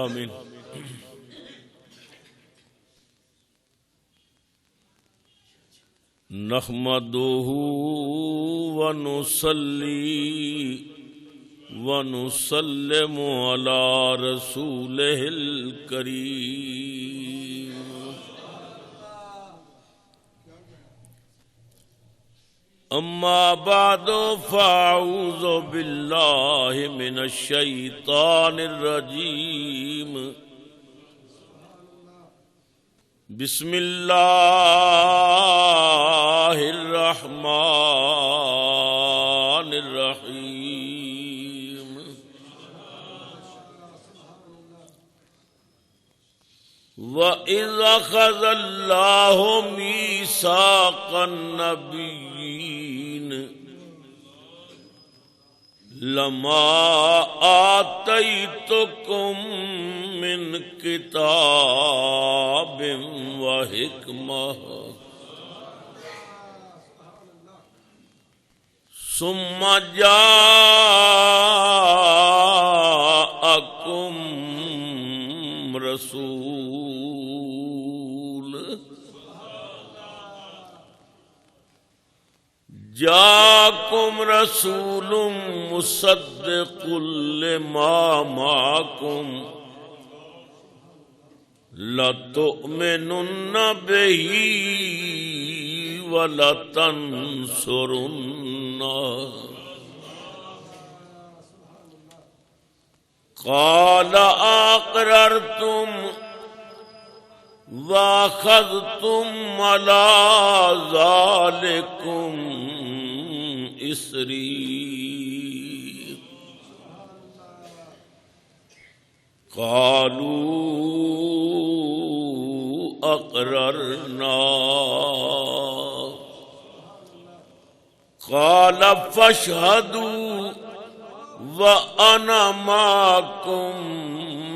آمین۔ نحمدہ ونصلی ونسلم علی رسولہ الکریم۔ اما بعد فاعوذ باللہ من الشیطان الرجیم۔ بسم اللہ الرحمن الرحیم۔ وَإِذْ أَخَذَ اللَّهُ مِيثَاقَ النَّبِيِّينَ لَمَا آتَيْتُكُم مِّن كِتَابٍ وَحِكْمَةٍ ثُمَّ جَاءَكُم رَّسُولٌ جاءكم رسول مصدق لما معكم لتؤمنن به ولتنصرنه قال أقررتم وَأَخَذْتُمْ عَلَى ذَلِكُمْ إِصْرِي قَالُوا أَقْرَرْنَا قَالَ فَاشْهَدُوا وَأَنَا مَعَكُمْ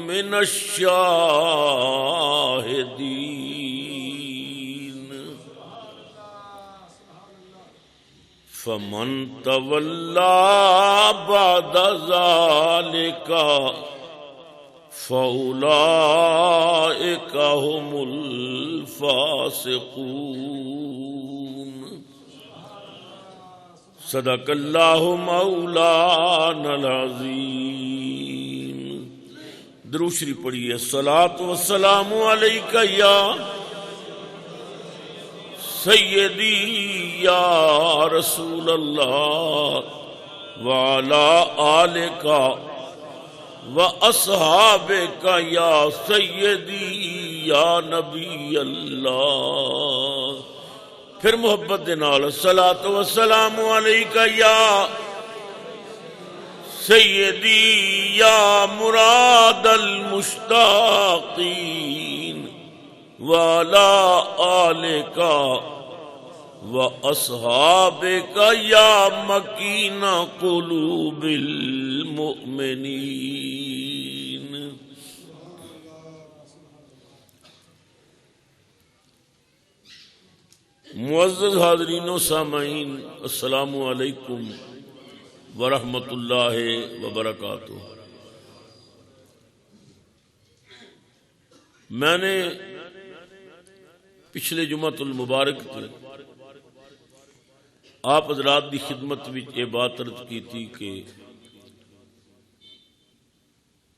من الشاهدين فمن تولى بعد ذلك فأولئك هم الفاسقون۔ صدق اللہ مولانا العظیم۔ درود شریف پڑھیے۔ الصلاۃ والسلام علیک یا سیدی یا رسول اللہ وعلی آلک واصحابک یا سیدی یا نبی اللہ۔ پھر محبت دے نال الصلاۃ والسلام علیک یا سیدی یا مراد المشتاقین وعلی آلک واصحابک یا مکین قلوب المؤمنین۔ معزز حاضرین و سامعین، السلام علیکم ورحمۃ اللہ وبرکاتہ۔ میں نے پچھلے جمعۃ المبارک آپ حضرات کی خدمت میں یہ بات عرض کی تھی کہ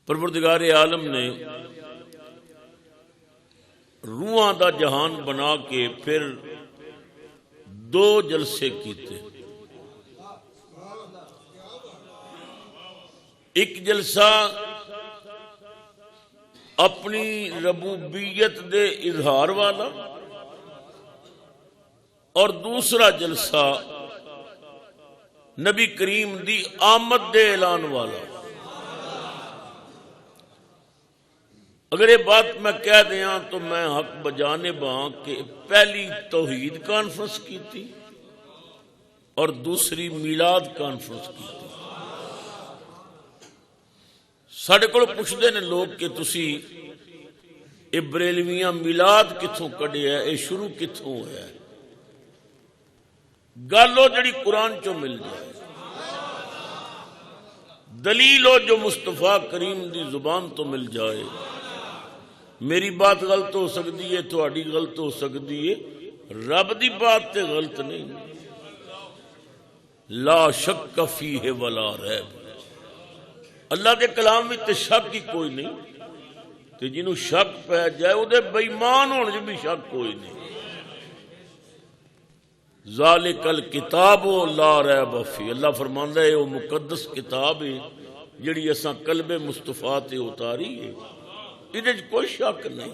پروردگار عالم نے روحاں دا جہان بنا کے پھر 2 جلسے کیتے۔ ایک جلسہ اپنی ربوبیت دے اظہار والا اور دوسرا جلسہ نبی کریم دی آمد دے اعلان والا۔ اگر یہ بات میں کہہ دیاں تو میں حق بجانب ہاں کہ پہلی توحید کانفرنس کی تھی اور دوسری میلاد کانفرنس کی تھی۔ ساڈے کول پوچھتے ہیں لوگ کہ تسی یہ بریلویاں میلاد کتوں کڈیا ہے، یہ شروع کتوں ہوا ہے؟ گل وہ جڑی قرآن چوں مل جائے۔ دلیل ہو جو مصطفیٰ کریم دی زبان تو مل جائے. میری بات غلط ہو سکتی ہے، تہاڈی غلط ہو سکتی ہے، رب دی بات تے غلط نہیں. لا شک فیہ ولا ریب. اللہ دے کلام میں تے شک ہی کوئی نہیں، تے جنوں شک پہ جائے وہ دے بے ایمان ہونے جو بھی شک کوئی نہیں. ذالک الکتاب لا ریب فیہ. اللہ فرماندا ہے وہ مقدس کتاب ہے جڑی اساں قلب مصطفیٰ تے اتاری ہے، یہ کوئی شک نہیں.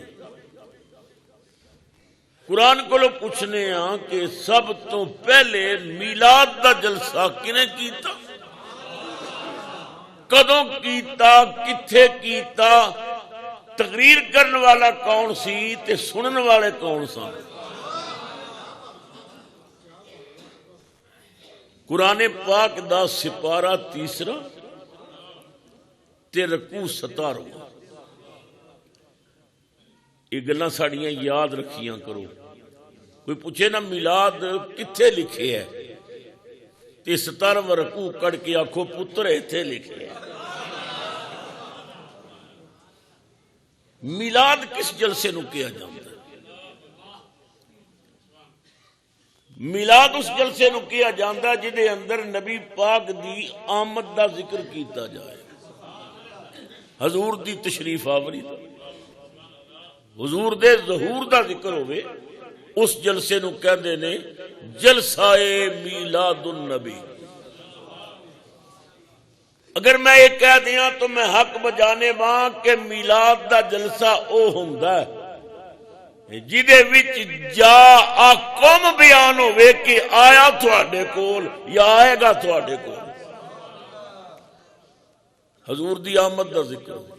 قرآن کو لوگ پوچھنے ہاں کہ سب تو پہلے میلاد دا جلسہ کنے کیتا، کدوں کیتا، کتھے کیتا، تقریر کرنے والا کون سی تے سنن والے کون سن. قرآن پاک دا سپارہ 3 تے رکوع 17. یہ گلاں ساڑیاں یاد رکھیاں کرو. کوئی پوچھے نا میلاد کتھے لکھے ہے تے 17 رکوع کڑ کے آکھو پتر ایتھے لکھے ہے. میلاد کس جلسے نو کیا جاتا ہے؟ میلاد اس جلسے نو کیا جاتا ہے جدے اندر نبی پاک دی آمد دا ذکر کیتا جائے، حضور دی تشریف آوری دا، حضور دے ظہور دا ذکر ہوئے. اس جلسے نو کہندے نے جلسہ میلاد النبی. اگر میں یہ کہہ دیاں تو میں حق بجانے واں کہ میلاد دا جلسہ او ہوندا ہے جدے وچ جا قوم بیان ہوئے کہ آیا تھوڑے کول یا آئے گا تھوڑے کول. حضور دی آمد دا ذکر ہوئے.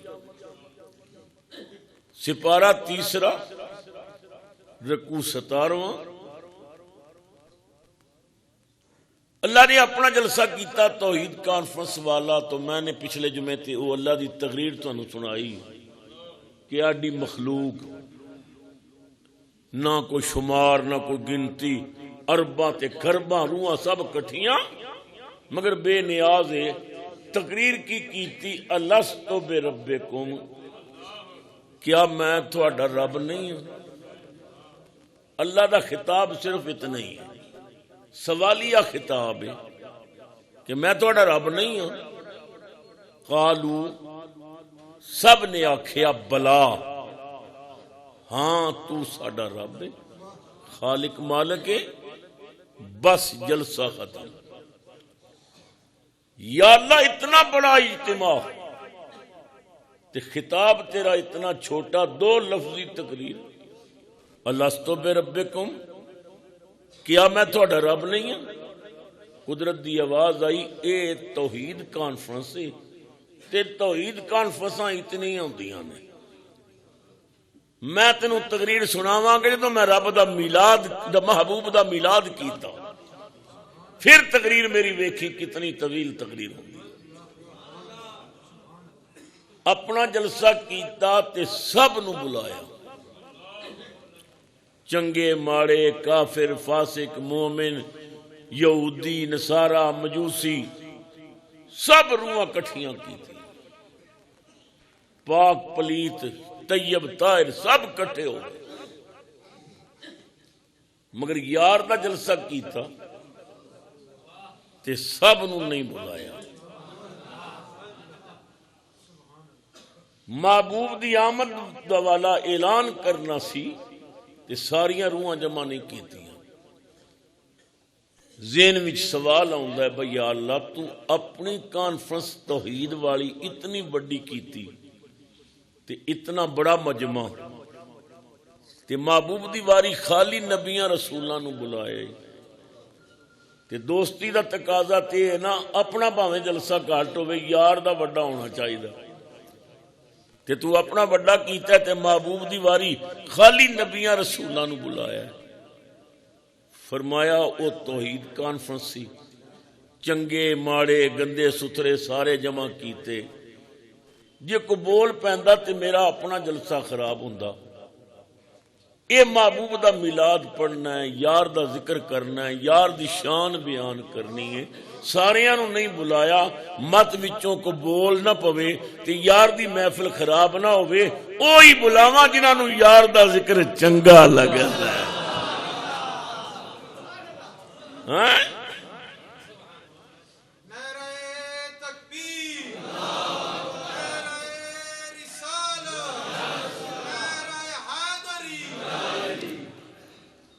سپارہ 3 رکوع 17. اللہ نے اپنا جلسہ کیتا توحید کانفرنس والا. تو میں نے پچھلے جمعے تے وہ اللہ دی تقریر تانوں سنائی کہ آڈی مخلوق نہ کوئی شمار نہ کوئی گنتی، ارباں تے خرباں روحاں سب کٹھیاں مگر بے نیاز ہے. تقریر کی کیتی الست بربکم، کیا میں تھوڑا رب نہیں ہوں؟ اللہ دا خطاب صرف اتنا ہی ہے، سوالیہ خطاب ہے کہ میں تھوڑا رب نہیں ہوں. قالو، سب نے آکھیا بلا، ہاں تو ساڈا رب ہے، خالق مالک ہے. بس جلسہ ختم. یا اللہ اتنا بڑا اجتماع تے خطاب تیرا اتنا چھوٹا، 2 لفظی تقریر. الستو بربکم، کیا میں تھوڑا رب نہیں ہوں؟ قدرت دی آواز آئی اے توحید کانفرنس ہے تے توحید کانفرنساں اتنی ہوندیاں نے. میں تینوں تقریر سناواں گا جدوں میں رب دا میلاد دا محبوب دا میلاد کیتا، پھر تقریر میری ویکھی کتنی طویل تقریر ہوندی. اپنا جلسہ کیتا تے سب نو بلایا، چنگے ماڑے، کافر، فاسق، مومن، یہودی، نصارہ، مجوسی، سب روحاں کٹھیاں کی تھی. پاک پلیت طیب طاہر سب کٹھے ہو گئے. مگر یار دا جلسہ کیتا تے سب نو نہیں بلایا. محبوب دی آمد دا والا اعلان کرنا سی تے ساریاں روحاں جمع نہیں کیتیاں. ذہن وچ سوال آندا ہے بھئی یا اللہ تو اپنی کانفرنس توحید والی اتنی بڑی کیتی تے اتنا بڑا مجمع تے محبوب دی واری خالی نبیاں رسولاں نو بلائے تے دوستی دا تقاضا تے ہے نا اپنا بھاویں جلسہ گھٹ ہوے یار دا وڈا ہونا چاہیے تے تو اپنا وڈا کیتا ہے تے محبوب دی واری خالی نبیاں رسولاں نو بلایا ہے. فرمایا او توحید کانفرنس سی، چنگے ماڑے گندے ستھرے سارے جمع کیتے. جے کو بول پیندا تے میرا اپنا جلسہ خراب ہوندا. اے محبوب دا میلاد پڑھنا ہے، یار دا ذکر کرنا ہے، یار دی شان بیان کرنی ہے، ساریاں نو نہیں بلایا، مت وچوں کو بول نہ پوے تے یار دی محفل خراب نہ ہوئے، اوہی بلاواں جنہاں نو یار دا ذکر چنگا لگدا ہے۔ ہاں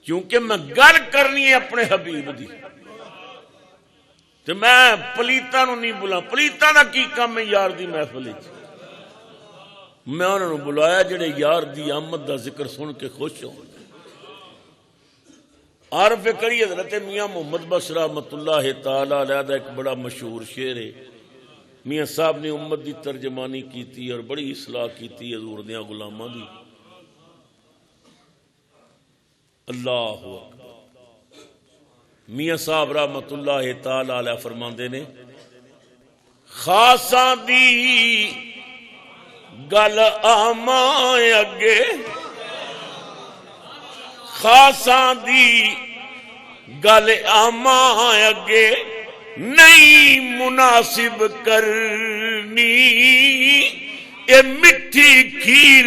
کیونکہ میں گل کرنی ہے اپنے حبیب دی، تو میں پلیتاں نو نہیں بلا، پلیتاں دا کی کام ہے یار دی محفل وچ؟ میں انہاں نو بلایا جڑے یار دی آمد دا ذکر سن کے خوش ہوں۔ عارف کری حضرت میاں محمد بخش رحمۃ اللہ تعالی علیہ دا ایک بڑا مشہور شعر ہے، میاں صاحب نے امت دی ترجمانی کیتی اور بڑی اصلاح کیتی حضور دیاں غلاماں دی۔ اللہ اکبر، میاں صاحب رحمت اللہ تعالی علیہ فرماندے نے، خاصاں دی گل آماں اگے، خاصاں دی گل آماں اگے نہیں مناسب کرنی، اے مٹھی کھیر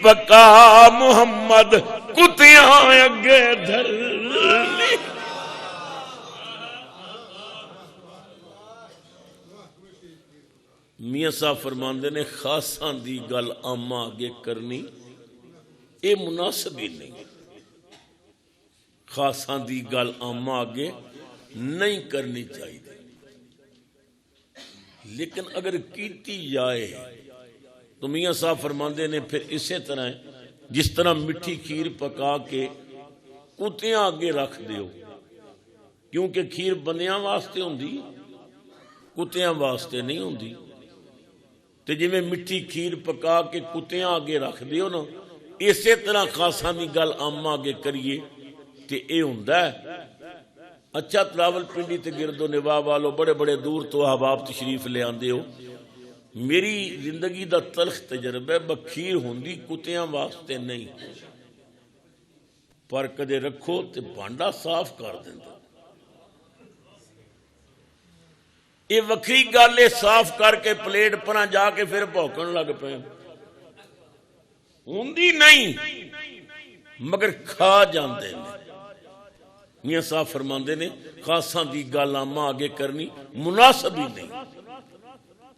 پکا محمد کتیاں اگے دھرنی۔ میاں صاحب فرماندے نے خاصاں دی گل آماں اگے کرنی اے مناسب ہی نہیں، خاصاں دی گل آماں اگے نہیں کرنی چاہیے، لیکن اگر کیتی جائے تو میاں صاحب فرماندے نے پھر اسی طرح ہے جس طرح مٹھی کھیر پکا کے کتیاں آگے رکھ دیو، کیونکہ کھیر بندیاں واسطے ہوندی کتیاں واسطے نہیں ہوندی، تے جی میں مٹھی کھیر پکا کے کتیاں آگے رکھ دیو نا، اسی طرح خاصاں دی گل آماں آگے کریے تے اے ہوندا ہے۔ اچھا تراول پنڈی تے گرد و نواح والو بڑے بڑے دور تو احباب تشریف لے آندے ہو، میری زندگی دا تلخ تجربہ بکھیر ہوندی کتیاں واسطے نہیں، پر کدے رکھو تے بانڈا صاف کر دیندا، یہ وکری گل ہے صاف کر کے پلیٹ پرا جا کے پھر بھوکن لگ پے، ہوندی نہیں مگر کھا جاندے نے۔ میاں صاحب فرماندے نے خاصاں دی گل آماں آگے کرنی مناسب ہی نہیں،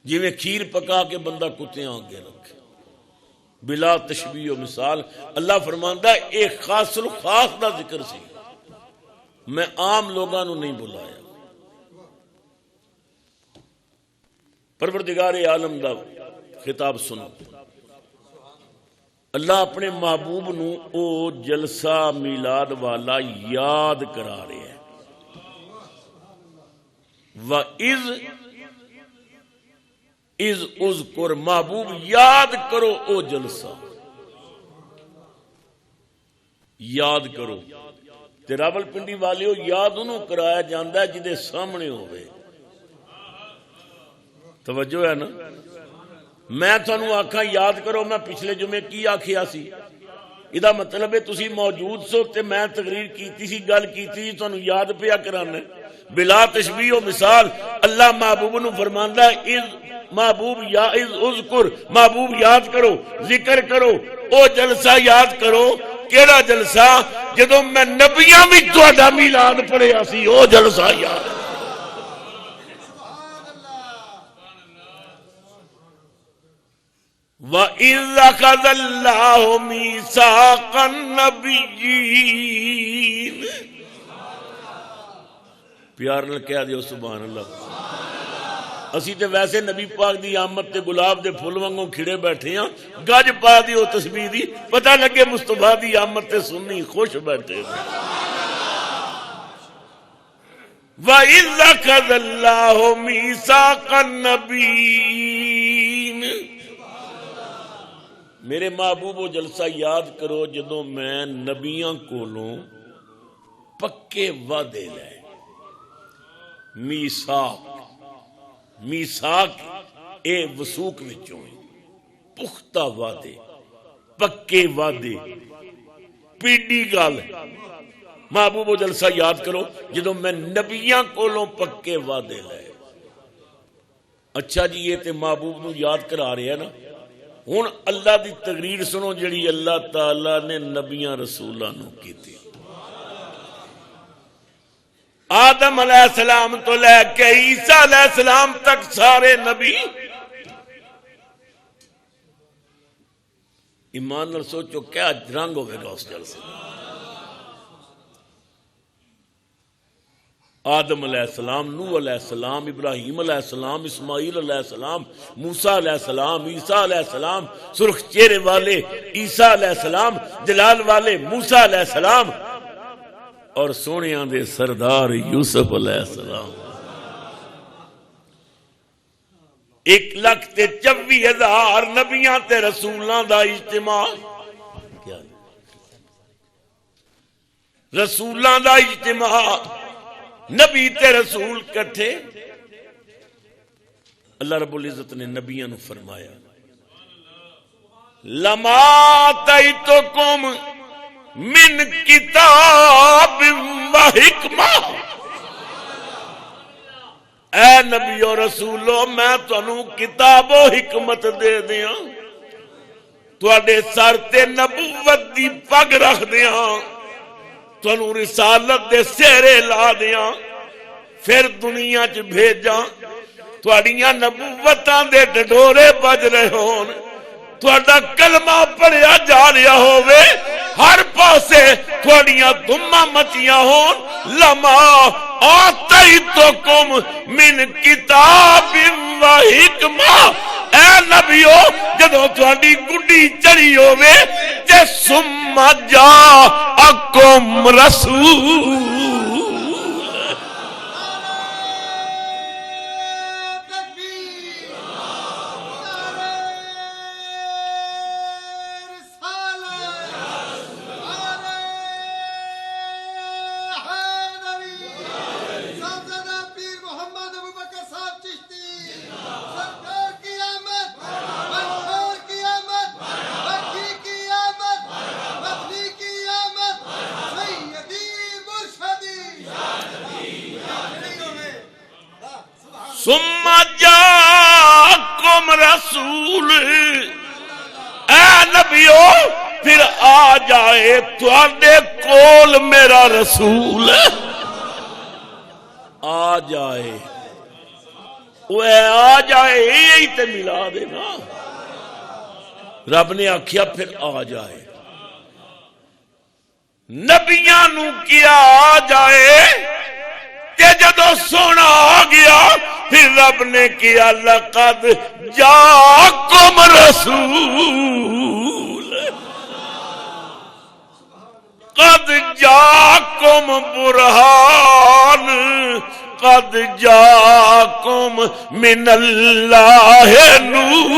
جی میں کھیر پکا کے بندہ کتیاں آگے رکھے، بلا تشبیہ و مثال۔ اللہ فرماندا ہے ایک خاص الخاص دا ذکر سی، میں عام لوگاں نو نہیں بلایا۔ پروردگار عالم دا خطاب سنو، اللہ اپنے محبوب نو او جلسہ میلاد والا یاد کرا رہے ہیں، وَإِذْ اذکر، محبوب یاد کرو او جلسہ، یاد کرو۔ تے راول پنڈی والیو یاد انہوں کرایا جاندہ ہے جدے سامنے ہوئے، توجہ ہے نا؟ میں تھانوں آکھاں یاد کرو، میں پچھلے جمعے کی آکھیا سی، ادا مطلب ہے تسی موجود سو تے میں تقریر کیتی سی، گل کیتی سی، تھانوں یاد پیا کرانا ہے بلا تشبیہ و مثال۔ اللہ محبوب نو فرماندا ہے محبوب یا اذکر، محبوب یاد کرو، ذکر کرو او جلسہ یاد کرو۔ کیڑا جلسہ؟ جدوں میں نبیاں وچ تہاڈا میلاد پڑھیا سی، او جلسہ یاد کرو۔ وَإِذْ أَخَذَ اللَّهُ مِيثَاقَ النَّبِيِّينَ، پیار نال کہہ دیو سبحان اللہ۔ اسی تے ویسے نبی پاک دی آمد تے گلاب دے پھول وانگوں کھڑے بیٹھے ہاں، گج پا دیو تسبیح دی، پتہ لگے مصطفیٰ دی آمد تے سنی خوش بیٹھے۔ وَإِذْ أَخَذَ اللَّهُ مِيثَاقَ النَّبِيِّينَ، میرے محبوب و جلسہ یاد کرو جدوں میں نبیاں کولوں پکے وعدے لے، میثاق، میثاق اے وثوق وچوں پختہ وعدے، پکے وعدے، پیڈی گل محبوب و جلسہ یاد کرو جدوں میں نبیاں کولوں پکے وعدے لے. اچھا جی یہ تے محبوب نو یاد کرا رہے ہیں نا. ہن اللہ دی تقریر سنو جڑی اللہ تعالی نے نبیاں رسولاں نو کیتی. آدم علیہ السلام تو لے کے عیسیٰ علیہ السلام تک سارے نبی. ایمان نال سوچو کیا رنگ ہوئے گا اس جلسے. آدم علیہ السلام، نوح علیہ السلام، ابراہیم علیہ السلام، اسماعیل علیہ السلام، موسیٰ علیہ السلام، عیسیٰ علیہ السلام، سرخ چہرے والے عیسیٰ علیہ السلام، جلال والے موسیٰ علیہ السلام، اور سونیاں دے سردار یوسف علیہ السلام. 1,24,000 نبیاں تے رسولاں دا اجتماع. رسولاں دا اجتماع، نبی تے رسول کٹھے. اللہ رب العزت نے نبیوں نے فرمایا لما آتیتکم من کتاب و حکمہ. اے نبی و رسولو میں تانوں کتاب و حکمت دے دیاں، تواڈے سر تے نبوت دی پگ رکھ دیاں، تانوں رسالت دے سہرے لا دیاں، پھر دنیا چ بھیجاں. تواڈیاں نبوتاں دے ڈڈورے بج رہے ہون، تواڈا کلمہ پڑھیا جا رہا ہووے، ہر پاسے تواڈیاں دھماں مچیاں ہون. لما آتیتکم من کتاب و حکمہ. اے نبیو جدوں تواڈی گڈی چڑھی ہووے تے ثم جاءکم رسول. ثم جاءکم رسول. اے نبیو پھر آ جائے تواڈے کول میرا رسول. آ جائے وہ آ جائے یہی تے ملا دے نا. رب نے آکھیا پھر آ جائے. نبیاں نو کیا آ جائے تے جدو سونا آ گیا پھر رب نے کیا لقد جاءکم رسول. قد جاءکم برہان قد جاءکم من اللہ نور.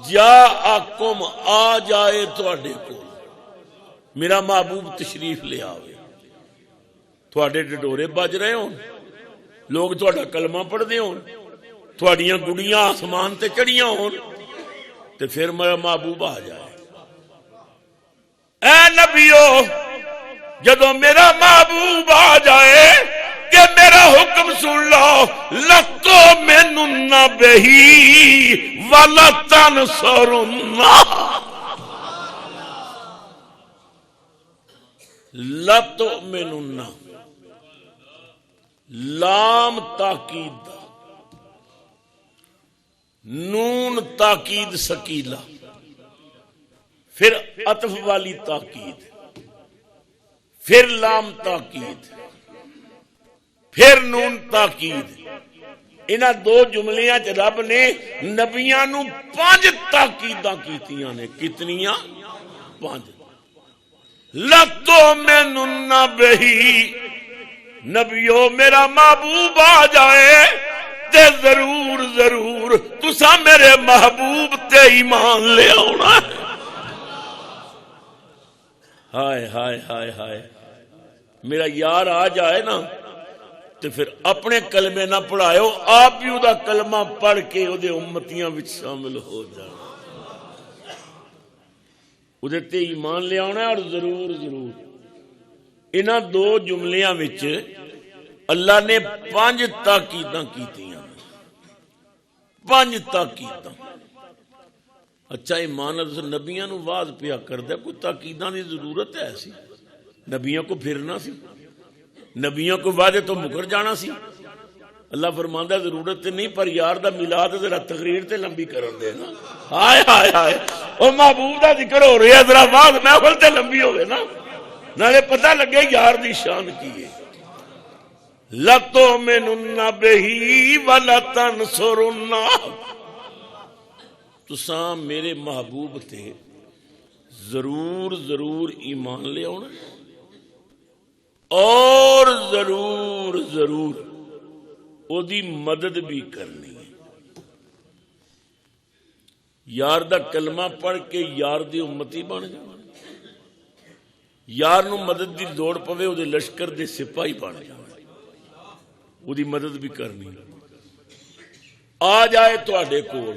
جاءکم آ جائے تواڈے کول میرا محبوب تشریف لے آوے. تواڈے ڈڈورے بج رہے ہون، لوگ تواڈا کلمہ پڑھ دے ہون، تواڈیاں گڑیاں آسمان تے چڑھیاں ہون، تے پھر میرا محبوب آ جائے. اے نبیو جدو میرا محبوب آ جائے کہ میرا حکم سن لو. لَتُؤْمِنُنَّ بِهِ وَلَتَنْصُرُنَّهُ. لَتُؤْمِنُنَّ لام تاکید دا، نون تاکید سکیلا، پھر عطف والی تاکید، پھر لام تاکید، پھر نون تاکید. انہاں دو جملیاں چ رب نے نبیاں نو 5 تاکیداں کیتیاں نے. کتنیاں؟ 5. لَتُؤْمِنُنَّ بِهِ. نبیو میرا محبوب آ جائے تے ضرور ضرور تساں میرے محبوب تے ایمان لے آنا. ہائے ہائے ہائے ہائے. میرا یار آ جائے نا تو پھر اپنے کلمے نہ پڑھائیو، آپ بھی وہ کلمہ پڑھ کے وہ امتیاں وچ شامل ہو جائے. ਉਹਦੇ ਤੇ ਈਮਾਨ ਲਿਆਉਣਾ ਔਰ ਜ਼ਰੂਰ ਜ਼ਰੂਰ। ਇਹਨਾਂ ਦੋ ਜੁਮਲਿਆਂ ਵਿੱਚ اللہ نے 5 تاکیداں کیتیاں، 5 تاکیداں۔ اچھا ایمان نبیاں نو واز پیا کردا، کوئی تاکیداں دی ضرورت ہے سی؟ نبیاں کو پھرنا سی، نبیاں کو وعدے تو مکر جانا سی؟ اللہ فرماندا ضرورت تے نہیں، پر یار دا میلاد ذرا تقریر تے لمبی کرن دے نا۔ ہائے ہائے ہائے، او محبوب دا ذکر ہو رہا ہے، ذرا واز محفل تے لمبی ہوے نا، نالے پتہ لگے یار دی شان کی ہے۔ لَتُؤْمِنُنَّ بِهِ وَلَتَنْصُرُنَّهُ، تساں میرے محبوب تے ضرور ضرور ایمان لے آنا اور ضرور ضرور او دی مدد بھی کرنی ہے۔ یار دا کلمہ پڑھ کے یار دی امتی بن جانا، یار نو مدد دی لوڑ پوے او دے لشکر دے سپاہی بن جانا، وہ دی مدد بھی کرنی۔ آ جائے تواڈے کول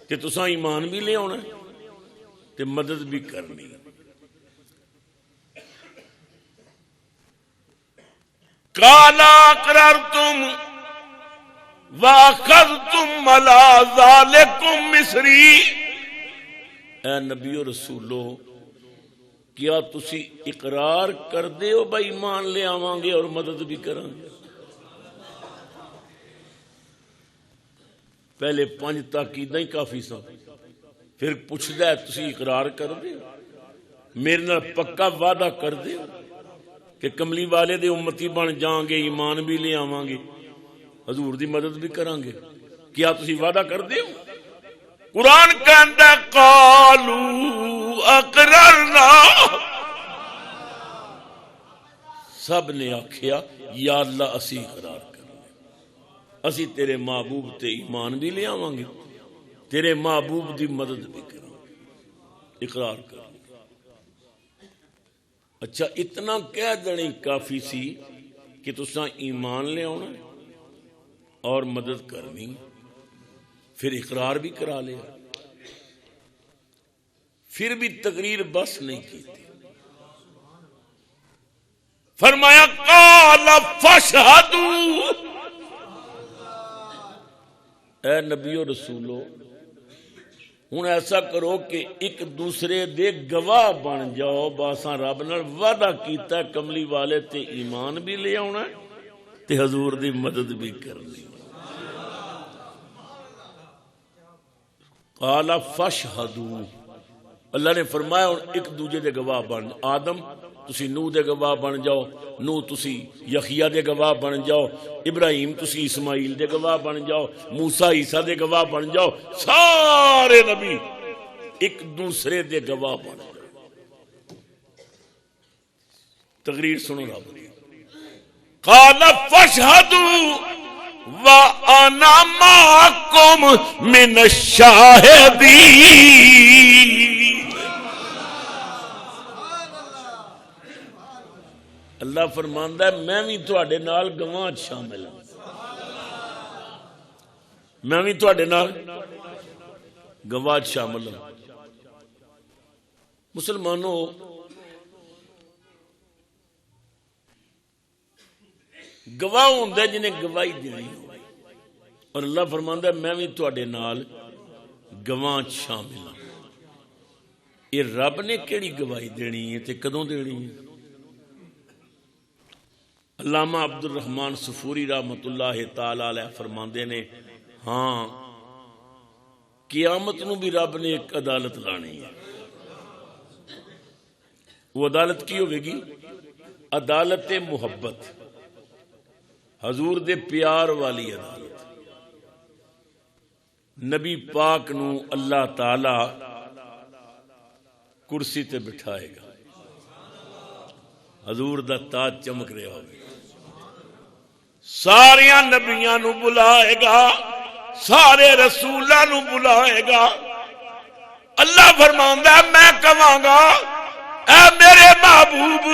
تے تساں ایمان بھی لے آنا تے مدد بھی کرنی۔ قَالَ أَقْرَرْتُمْ وَأَخَذْتُمْ عَلَىٰ ذَٰلِكُمْ مِصْرِي، اے نبی و رسولو کیا تسی اقرار کر دے ہو بھائی ایمان لے آواں گے اور مدد بھی کریں گے؟ پہلے 5 تاکیداں ہی کافی سن، پھر پوچھدا ہے تسی اقرار کر دے، میرے نال پکا وعدہ کر دے کہ کملی والے دے امتی بن جاؤں گے، ایمان بھی لے آواں گے، حضور دی مدد بھی کریں گے، کیا تسی وعدہ کر دے ہو؟ قرآن کہندا قالوا اقررنا، سب نے آکھیا یا اللہ اسی اقرار اسی تیرے محبوب تے ایمان بھی لے آواں گے، تیرے محبوب دی مدد بھی کریں گے، اقرار کر۔ اچھا اتنا کہہ دینے کافی سی کہ تساں ایمان لے آنا اور مدد کرنی، پھر اقرار بھی کرا لیا، پھر بھی تقریر بس نہیں کی تھی۔ فرمایا قال فاشہدوا، اے نبی و رسولو ہن ایسا کرو کہ ایک دوسرے دے گواہ بن جاؤ، باساں رب نال وعدہ کیتا ہے کملی والے تے ایمان بھی لے آنا تے حضور دی مدد بھی کرنی۔ قال فاشہدوا، اللہ نے فرمایا ایک دوجے دے گواہ بن، آدم تسی نوح دے گواہ بن جاؤ، نوح تسی یحییٰ دے گواہ بن جاؤ، ابراہیم تسی اسماعیل دے گواہ بن جاؤ، موسیٰ عیسیٰ دے گواہ بن جاؤ، سارے نبی ایک دوسرے دے گواہ بن جاؤ۔ تقریر سنو رب دی، قال فاشہدوا وَأَنَا مَعَكُمْ مِنَ الشَّاهِدِينَ، اللہ فرماندا ہے میں بھی تواڈے نال گواہ شامل ہوں، میں بھی تواڈے نال گواہ شامل ہوں۔ مسلمانوں گواہ ہوندا ہے جنہیں گواہی دینی ہو، اور اللہ فرماندا ہے میں بھی تواڈے نال گواہ شامل ہوں۔ یہ رب نے کیڑی گواہی دینی ہے تے کدوں دینی ہے؟ علامہ عبد الرحمن صفوری رحمۃ اللہ تعالی علیہ فرماندے نے ہاں قیامت نو بھی رب نے ایک عدالت لانی ہے۔ وہ عدالت کی ہوئے گی؟ عدالت محبت، حضور دے پیار والی عدالت۔ نبی پاک نو اللہ تعالی کرسی تے بٹھائے گا، حضور دا تاج چمک رہا ہوگا، ساریاں نبیاں نو بلائے گا، سارے رسولاں نو بلائے گا۔ اللہ فرماندا ہے میں کہاں گا اے میرے محبوب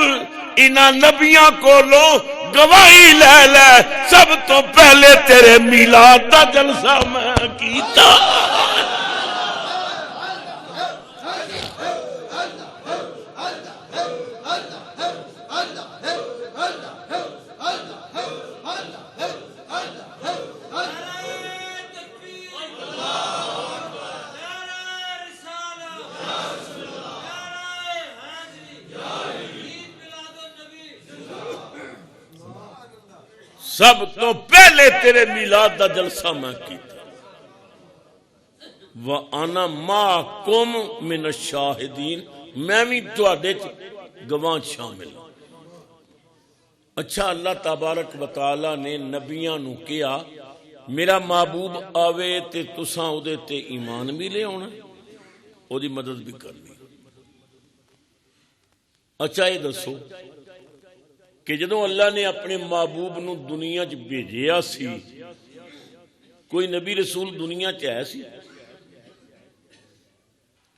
انہاں نبیاں کولوں گواہی لے لے، سب تو پہلے تیرے میلاد دا جلسہ میں کیتا۔ سب تو پہلے تیرے میلاد دا جلسہ میں کیتا وَأَنَا مَعَكُمْ مِنَ الشَّاهِدِينَ میں بھی تواڈے گواہ شامل ہوں۔ اچھا اللہ تبارک و تعالی نے نبیاں نو کہا میرا محبوب آوے تے تساں او دے تے ایمان بھی لے آنا او دی مدد بھی کرنی۔ اچھا یہ دسو کہ جدوں اللہ نے اپنے محبوب نو دنیا چ بھیجیا سی کوئی نبی رسول دنیا چ ہے سی؟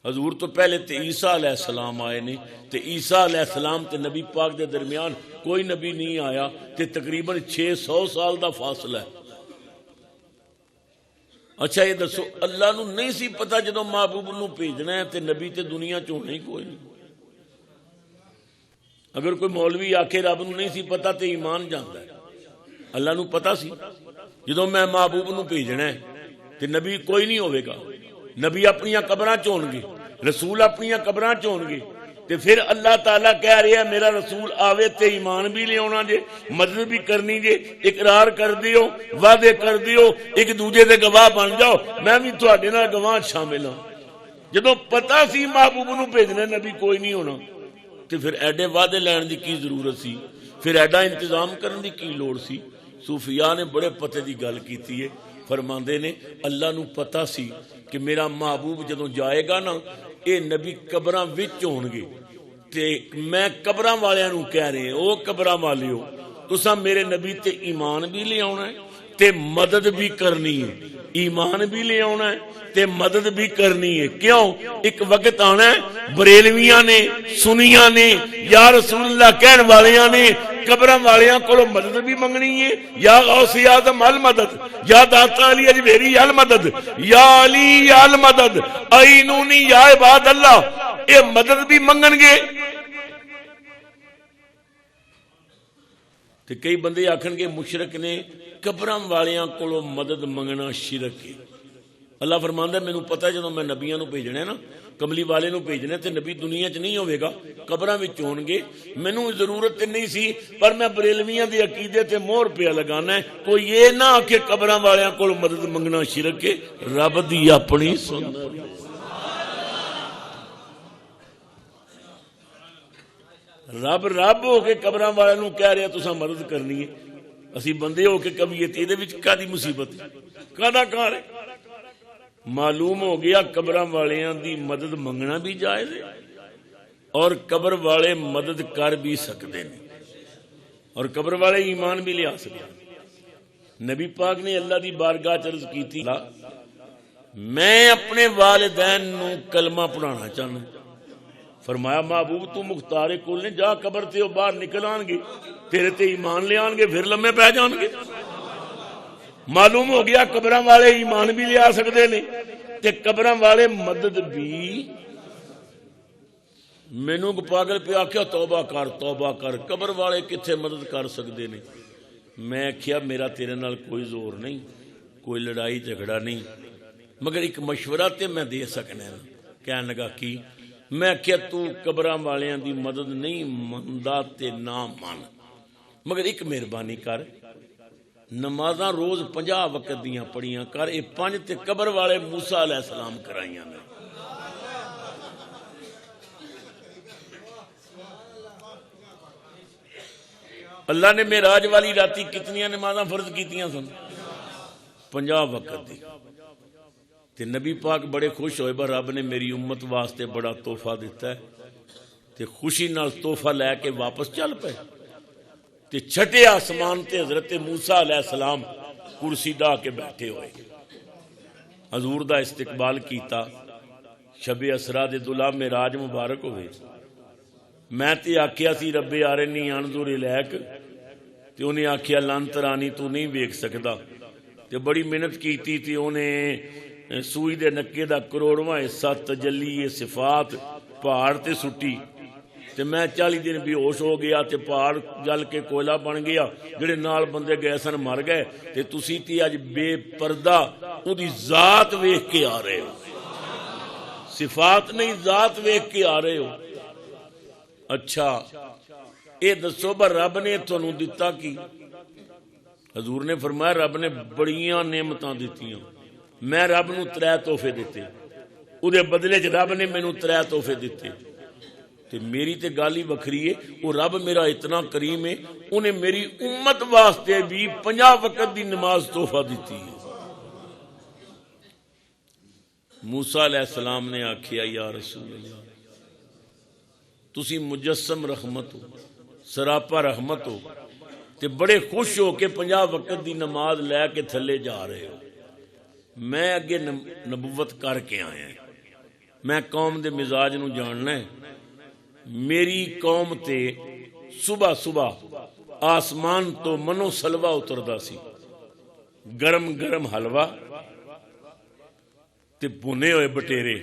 حضور تو پہلے تے عیسیٰ علیہ السلام آئے نے تے عیسیٰ علیہ السلام تے نبی پاک دے درمیان کوئی نبی نہیں آیا تے تقریباً 600 سال دا فاصلہ ہے۔ اچھا یہ دسو اللہ نو نہیں سی پتا جدوں محبوب نو بھیجنا ہے تے نبی تے دنیا چ ہونا ہی کوئی نہیں؟ اگر کوئی مولوی آکھے رب نو نہیں سی پتا تے ایمان جاندا ہے، اللہ نو پتا سی جدوں میں محبوب نو بھیجنا ہے تے نبی کوئی نہیں ہوئے گا، نبی اپنی قبراں چ ہون گے، رسول اپنی قبراں چ ہون گے، تے پھر اللہ تعالیٰ کہہ رہے ہیں میرا رسول آوے تے ایمان بھی لے آنا جے، مدد بھی کرنی جے، اقرار کر دیو، وعدے کر دیو، ایک دوجے دے گواہ بن جاؤ، میں بھی تواڈے نال گواہ شامل ہاں۔ جدوں پتہ سی محبوب نو بھیجنا نبی کوئی نہیں ہونا تے پھر ایڈے وعدے لین دی کی ضرورت سی، پھر ایڈا انتظام کرن دی کی لوڑ سی؟ صوفیاء نے بڑے پتے دی گل کیتی ہے، فرماندے نے اللہ نو پتہ سی کہ میرا محبوب جدوں جائے گا نا اے نبی قبراں وچ ہون گے تے میں قبراں والیاں نو کہہ رہے ہیں او قبراں والیو تساں میرے نبی تے ایمان بھی لے آنا ہے تے مدد بھی کرنی ہے، ایمان بھی لے آنا ہے تے مدد بھی کرنی ہے۔ کیوں؟ ایک وقت آنا ہے بریلویاں نے سنیاں نے یا رسول اللہ کہن والیاں نے قبراں والیاں کولوں مدد بھی منگنی ہے، یا غوث اعظم المدد، یا داتا علی اجمیری المدد، یا علی المدد، عینونی یا عباد اللہ، اے مدد بھی منگن گے۔ تے کئی بندے آکھن گے مشرک نے قبراں والیاں کولوں مدد منگنا شرک ہے۔ اللہ فرماندا ہے مینوں پتہ ہے جدوں میں نبیاں نو بھیجنا ہے نا کملی والے نو بھیجنا تے نبی دنیا چ نہیں ہوے گا، قبراں وچ ہون گے، مینوں ضرورت تے نہیں سی پر میں بریلویاں دے عقیدے تے مہر پیا لگانا ہے۔ کوئی یہ نہ آکھے قبراں والیاں کول مدد منگنا شرک ہے، رب دی اپنی سنت۔ رب ہو کے قبراں والے نو کہہ رہے تساں مدد کرنی ہے، اسی بندے ہو کے کبھی تے وچ کادی مصیبت کادا کار ہے؟ معلوم ہو گیا قبراں والیاں دی مدد منگنا بھی جائز ہے اور قبر والے مدد کر بھی سکتے ہیں اور قبر والے ایمان بھی لے آ سکتے ہیں۔ نبی پاک نے اللہ دی بارگاہ عرض کی تھی میں اپنے والدین نو کلمہ پڑھانا چاہنا، فرمایا محبوب تو مختار کل نے جا قبر تے باہر نکل آن گے تیرے تے ایمان لے آن گے پھر لمے پہ جان گے۔ معلوم ہو گیا قبراں والے ایمان بھی لے آ سکتے نے تے قبراں والے مدد بھی۔ مینوں کو پاگل پہ آکھیا توبہ کر قبر والے کتھے مدد کر سکتے نے؟ میں آکھیا میرا تیرے نال کوئی زور نہیں، کوئی لڑائی جھگڑا نہیں، مگر ایک مشورہ تے میں دے سکنا ہے۔ کہنے لگا کی؟ میں آکھیا تو قبراں والیاں دی مدد نہیں مندا تے نہ من، مگر ایک مہربانی کر، نمازاں روز 50 وقت دیاں پڑھیاں کر، اے 5 تے قبر والے موسیٰ علیہ السلام کرائیاں نے۔ اللہ نے معراج والی راتی کتنی نمازاں فرض کیتیاں سن؟ 50 وقت دی۔ تے نبی پاک بڑے خوش ہوئے با رب نے میری امت واسطے بڑا تحفہ دیتا ہے، تے خوشی نال تحفہ لے کے واپس چل پے تے چھٹے آسمان تے حضرت موسیٰ علیہ السلام کرسی ڈا کے بیٹھے ہوئے، حضور دا استقبال کیتا۔ شب اسرا دے دلہ معراج مبارک ہوئے، میں تے آکھیا سی رب ارنی انظر الیک، تے انہیں آکھیا لن ترانی تو نہیں ویکھ سکدا، تے بڑی محنت کیتی تے انہیں سوئی دے نکے دا کروڑواں حصہ تجلی صفات پہاڑ تے سٹی، تے میں 40 دن بے ہوش ہو گیا تے پہاڑ جل کے کوئلہ بن گیا، جڑے نال بندے گئے سن مر گئے، تے تسی تے اج بے پردہ او دی ذات ویکھ کے آ رہے ہو، صفات نہیں ذات ویکھ کے آ رہے ہو۔ اچھا اے دسو با رب نے تھانوں دتا کی؟ حضور نے فرمایا رب نے بڑیاں نعمتاں دتیاں، میں رب نو 3 تحفے دیتے، وہ بدلے چ رب نے مینوں 3 تحفے دیتے، تے میری تے گل ہی وکھری ہے، وہ رب میرا اتنا کریم ہے، انہیں میری امت واسطے بھی 50 وقت دی نماز تحفہ دیتی ہے۔ موسیٰ علیہ السلام نے آکھیا یا رسول اللہ تسی مجسم رحمت ہو، سراپا رحمت ہو، تے بڑے خوش ہو کے 50 وقت دی نماز لے کے تھلے جا رہے ہو، میں اگے نبوت کر کے آیا ہوں، میں قوم دے مزاج نو جاننا ہے، میری قوم تے صبح صبح آسمان تو منو سلوا اتردا سی، گرم گرم حلوہ تے بھنے ہوئے بٹیرے،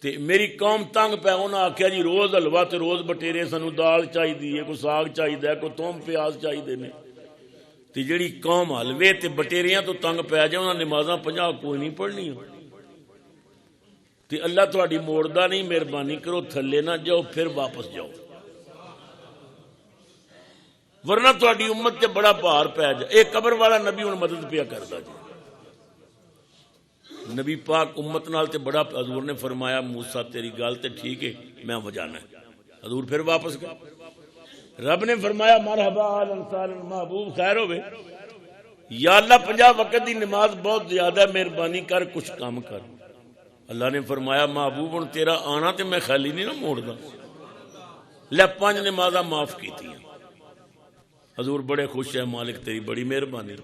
تے میری قوم تنگ پہ انہاں آکھیا جی روز حلوہ تے روز بٹیرے، سانو دال چاہیے ہے، کوئی ساگ چاہیے، کوئی توم پیاز چاہیے نے، تے جڑی قوم حلوے تے بٹیریاں تو تنگ پہ جائے انہاں نمازاں 50 کوئی نہیں پڑھنی، تے اللہ تہاڈی موڑدا نہیں، مہربانی کرو تھلے نہ جاؤ، پھر واپس جاؤ، ورنہ تہاڈی امت تے بڑا بھار پی جائے۔ اے قبر والا نبی ہن مدد پیا کردا جی، نبی پاک امت نال تے بڑا، حضور نے فرمایا موسیٰ تیری گل تے ٹھیک ہے، میں وجانا ہے، حضور پھر واپس گئے۔ رب نے فرمایا مرحبا انصار محبوب خیر ہوئے، یا اللہ 50 وقت دی نماز بہت زیادہ ہے، مہربانی کر کچھ کام کر۔ اللہ نے فرمایا محبوب ہن تیرا آنا تے میں خالی نہیں نہ موڑدا، لے 5 نمازاں معاف کیتیاں۔ حضور بڑے خوش ہے، مالک تیری بڑی مہربانی۔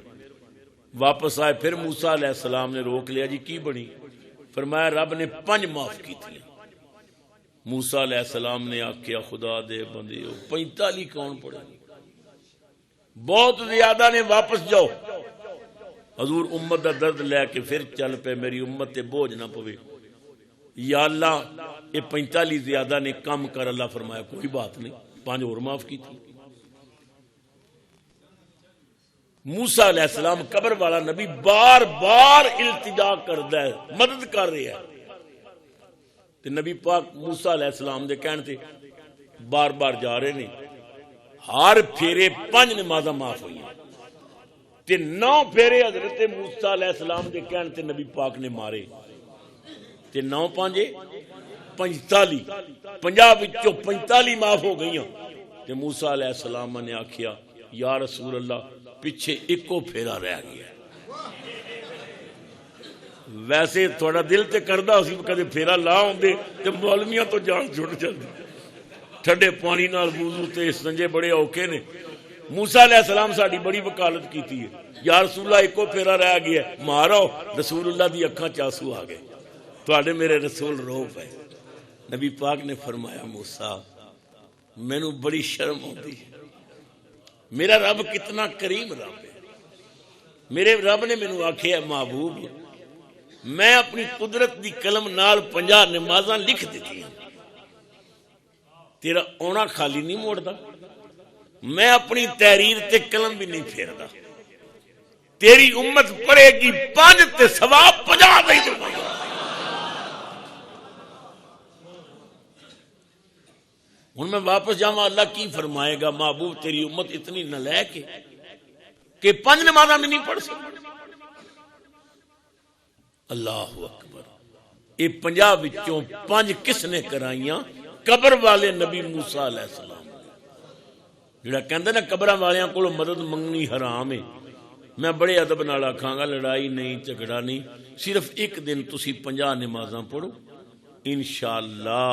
واپس آئے، پھر موسیٰ علیہ السلام نے روک لیا جی کی بنی؟ فرمایا رب نے 5 معاف کی تھی۔ موسیٰ علیہ السلام نے آکھیا خدا دے بندیو 45 کون پڑے؟ بہت زیادہ نے، واپس جاؤ۔ حضور امت دا درد لے کے پھر چل پے، میری امت تے بوجھ نہ پوے، یا اللہ یہ 45 زیادہ نے، کم کر۔ اللہ فرمایا کوئی بات نہیں، 5 اور معاف کی تھی۔ موسیٰ علیہ السلام قبر والا نبی بار بار التجا کردا ہے، مدد کر رہا ہے، تے نبی پاک موسیٰ علیہ السلام دے کہن تے بار بار جا رہے نے، ہر پھیرے 5 نمازاں معاف ہوئی تے 9 پھیرے حضرت موسیٰ علیہ السلام دے کہن تے نبی پاک نے مارے، تے 9 5 45، 50 وچوں 45 معاف ہو گئیاں۔ تے موسیٰ علیہ السلام نے آکھیا یا رسول اللہ پیچھے ایکو پھیرا رہ گیا۔ ویسے تھوڑا دل تے کردا اسی کدے پھیرا لا ہوندے تے مولویاں تو جان چھٹ جاندی، ٹھنڈے پانی نال وضو تے سنجے بڑے اوکھے نے۔ موسیٰ علیہ السلام ساڈی بڑی وکالت کیتی ہے، یا رسول اللہ ایکو پھیرا رہ گیا، مارو۔ رسول اللہ دی اکھاں چ آنسو آ گئے، تواڈے میرے رسول رو پے۔ نبی پاک نے فرمایا موسیٰ مینوں بڑی شرم آندی ہے، میرا رب کتنا کریم رب ہے۔ میرے رب نے مینوں آکھیا محبوب میں اپنی قدرت دی قلم نال 50 نمازاں لکھ دیتی ہیں، تیرا اونا خالی نہیں موڑدا، میں اپنی تحریر تے قلم بھی نہیں پھیردا، تیری امت پڑھے گی 5 تے ثواب 50 دے دوں۔ ہن میں واپس جاواں، اللہ کی فرمائے گا محبوب تیری امت اتنی نالائق ہے کہ 5 نمازاں بھی نہیں پڑھ سکتی۔ اللہ اکبر، یہ 50 وچوں 5 کس نے کرائیاں؟ قبر والے نبی موسیٰ علیہ السلام، جڑا کہندا نا قبراں والیاں کولوں مدد منگنی حرام ہے۔ میں بڑے ادب نال آکھاں گا لڑائی نہیں جھگڑا نہیں، صرف ایک دن تسی 50 نمازاں پڑھو، انشاءاللہ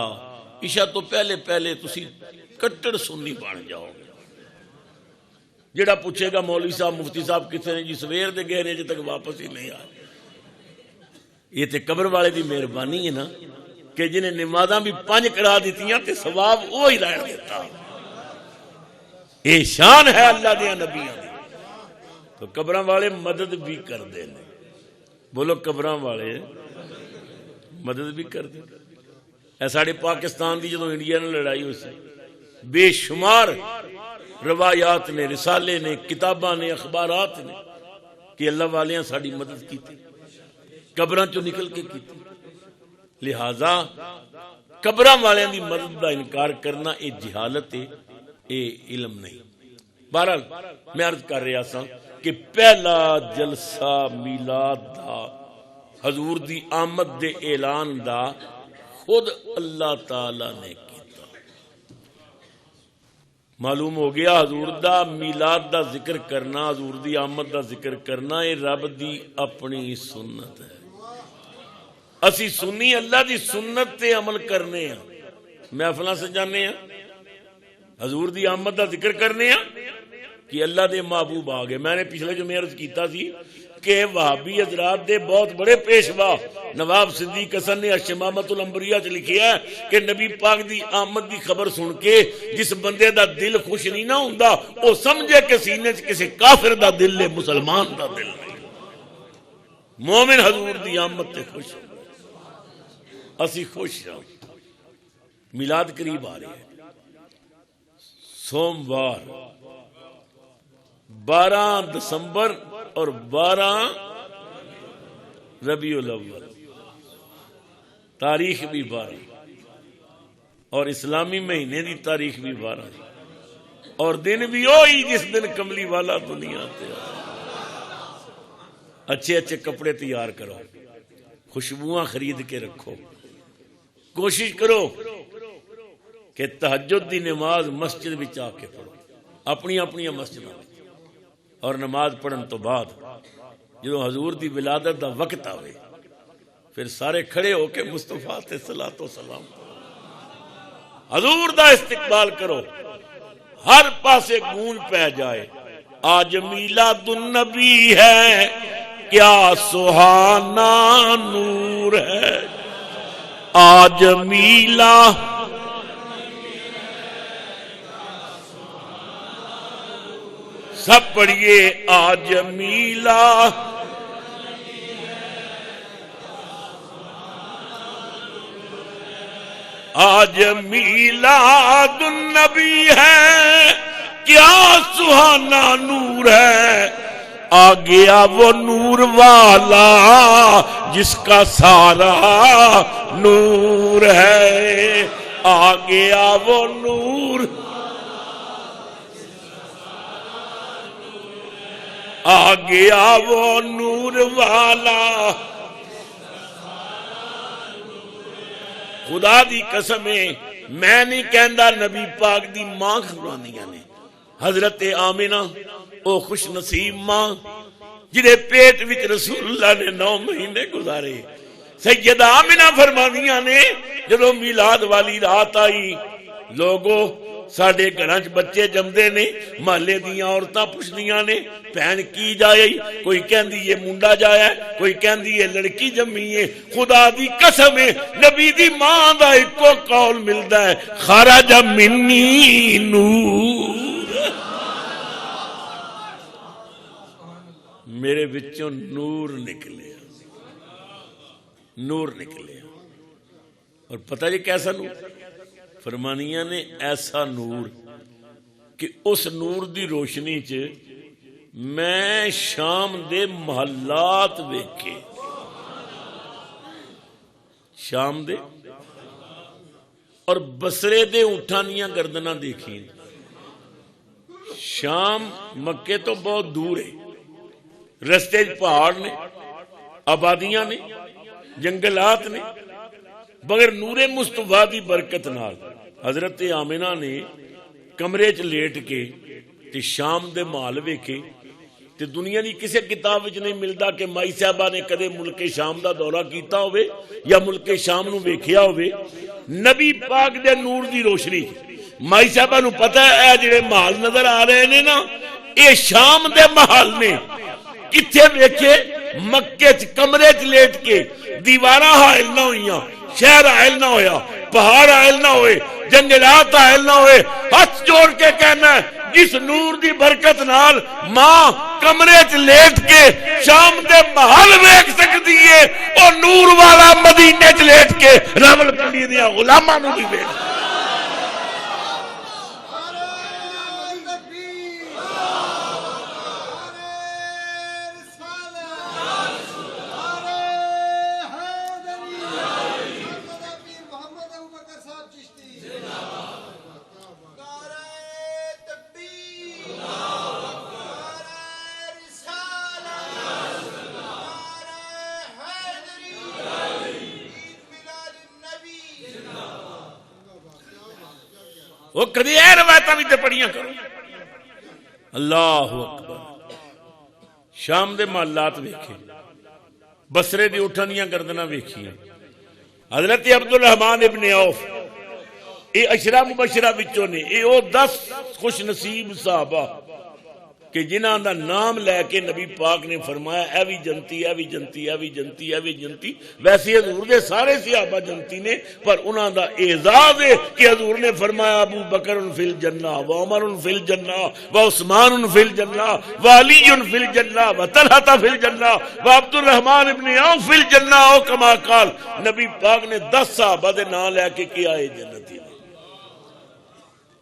عشاء تو پہلے پہلے تسی کٹڑ سنی بن جاؤ گے۔ جڑا پوچھے گا مولوی صاحب مفتی صاحب کتنے نے جی؟ سویر دے گئے نے، جے تک واپس ہی نہیں آئے۔ یہ تے قبر والے دی مہربانی ہے نا کہ جنہیں نمازاں بھی 5 کرا دیتیاں تے ثواب وہی لائن دیتا۔ یہ شان ہے اللہ دیا نبیاں دی۔ تو قبراں والے مدد بھی کر دے، بولو قبراں والے مدد بھی کر دے۔ ساڑھے پاکستان دی جدو انڈیا نے لڑائی ہوئی سی، بے شمار روایات نے، رسالے نے، کتاباں نے، اخبارات نے کہ اللہ والیاں ساڑھی مدد کی تھی، قبراں چوں نکل کے کی تھی۔ لہذا قبراں والیاں دی مدد دا انکار کرنا یہ جہالت ہے، یہ علم نہیں۔ بہرحال میں عرض کر رہا سا کہ پہلا جلسہ میلاد دا حضور دی آمد دے اعلان دا خود اللہ تعالی نے کیتا. معلوم ہو گیا حضور دا میلاد دا ذکر کرنا، حضور دی آمد دا ذکر کرنا یہ رب دی اپنی سنت ہے. اسی سنی اللہ دی سنت تے عمل کرنے ہیں، محفلاں سجانے ہیں، حضور دی آمد دا ذکر کرنے ہیں کہ اللہ دے محبوب آ گئے. میں نے پچھلے جو میں عرض کیتا سی کہ وہابی حضرات دے بہت بڑے پیشوا نواب صدیق حسن نے شمامت الانبیاء چ لکھیا ہے کہ نبی پاک دی آمد دی خبر سن کے جس بندے دا دل خوش نہیں نہ ہوندا او سمجھے کہ سینے چ کسی کافر دا دل ہے، مسلمان دا دل نہیں. مومن حضور دی آمد تے خوش اسی خوش ہوں. میلاد قریب آ رہی ہے. سوموار 12 دسمبر اور 12 ربیع الاول، تاریخ بھی 12 اور اسلامی مہینے دی تاریخ بھی 12 اور دن بھی وہی جس دن کملی والا دنیا تے. اچھے اچھے کپڑے تیار کرو، خوشبوئاں خرید کے رکھو، کوشش کرو کہ تہجد دی نماز مسجد وچ آ کے پڑھو، اپنی اپنی مسجداں اور نماز پڑھن تو بعد جدو حضور دی ولادت دا وقت آوے پھر سارے کھڑے ہو کے مصطفیٰ تے صلاۃ و سلام حضور دا استقبال کرو. ہر پاسے گونج پہ جائے آج میلاد النبی ہے، کیا سہانا نور ہے، آج میلاد سب پڑھیے آج میلاد آج میلاد النبی ہے، کیا سہانا نور ہے، آ گیا وہ نور والا جس کا سارا نور ہے، آ گیا وہ نور، آ گیا وہ نور والا. خدا دی قسم ہے میں نہیں کہندا نبی پاک دی ماں خبراندیاں نے، حضرت آمنہ او خوش نصیب ماں جدے پیٹ وچ رسول اللہ نے 9 مہینے گزارے. سیدہ آمنہ فرماندیاں نے جدو میلاد والی رات آئی لوگو ساڈے گھراں چ بچے جمدے نے، محلے دیاں عورتاں پوچھدیاں نے بہن کی جائے، کوئی کہندی یہ منڈا جایا ہے، کوئی کہندی یہ لڑکی جمی ہے. خدا دی قسم ہے نبی دی ماں دا اکو قول ملدا ہے خرج منی نور، میرے وچوں نور نکلیا، نور نکلیا. اور پتہ جی کیسا نور؟ فرمانیاں نے ایسا نور کہ اس نور دی روشنی چ میں شام دے محلات ویکھے، شام دے اور بسرے دے اونٹاں دیاں گردناں دیکھی. شام مکے تو بہت دور ہے، رستے پہاڑ نے، آبادیاں نے، جنگلات نے، مگر نور مصطفیٰ دی برکت نال حضرت آمنہ نے کمرے چ لیٹ کے تے شام دے محل ویکھے. تے دنیا دی کسے کتاب وچ نہیں ملدا کہ مائی صاحبہ نے کدے ملک شام دا دورہ کیتا ہوئے یا ملک شام نو ویکھیا ہوئے. نبی پاک دے نور دی روشنی مائی صاحبہ نو پتہ ہے اے جڑے محل نظر آ رہے نے نا اے شام دے محل نے. کتھے ویکھے؟ مکے چ کمرے چ لیٹ کے، دیواراں حائل نہ ہوئیاں، شہر حائل نہ ہویا، پہاڑ حائل نہ ہوئے، جنگلات حائل نہ ہوئے. ہاتھ جوڑ کے کہنا ہے جس نور دی برکت نال ماں کمرے چ لیٹ کے شام دے محل ویکھ سکدی ہے، او نور والا مدینے چ لیٹ کے راول پنڈی دیاں غلاماں نوں بھی ویکھ. وہ کدی اے روایتاں بھی تے پڑھیاں کرو. اللہ اکبر. شام دے محلات ویکھے, بصرے دی اٹھن دیاں گردناں ویکھیاں. حضرت عبدالرحمن ابن عوف یہ اشرا مبشرہ وچوں نے, یہ وہ 10 خوش نصیب صحابہ کہ جنہاں دا نام لے کے نبی پاک نے فرمایا اے بھی جنتی, اے بھی جنتی, اے بھی جنتی, اے بھی جنتی. ویسے حضور دے سارے صحابہ جنتی نے, پر انہاں دا اعزاز ہے کہ حضور نے فرمایا ابو بکر فی الجنہ و عمر فی الجنہ و عثمان فی الجنہ و علی فی الجنہ و طلحہ فی الجنہ و عبد الرحمن ابن عوف فی الجنہ. او کما قال, نبی پاک نے 10 صحابہ دے نام لے کے کیا ہے جنتی.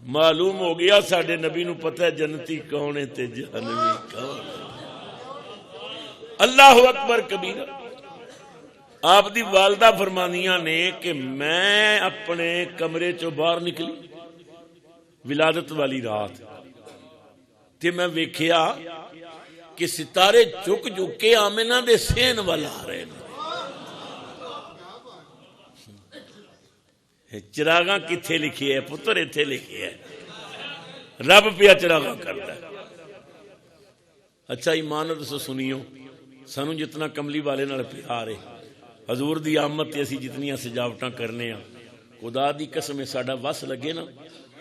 معلوم ہو گیا ساڈے نبی نو پتہ ہے جنتی کون ہے تے جہنمی کون ہے. اللہ اکبر کبیرہ. آپ دی والدہ فرمانیاں نے کہ میں اپنے کمرے چوں باہر نکلی ولادت والی رات تے میں ویکھیا کہ ستارے جھک جھک کے آمنہ دے سین والا آ رہے ہیں. چراغاں کتھے لکھی ہے پتر, ایتھے لکھی ہے. رب پیا چراغاں کرتا ہے. اچھا ایمانت سے سنیو, سانو جتنا کملی والے نال پیار ہے, حضور دی آمد تے اسی جتنیاں سجاوٹاں کرنے ہیں, خدا دی قسم ساڈا وس لگے نا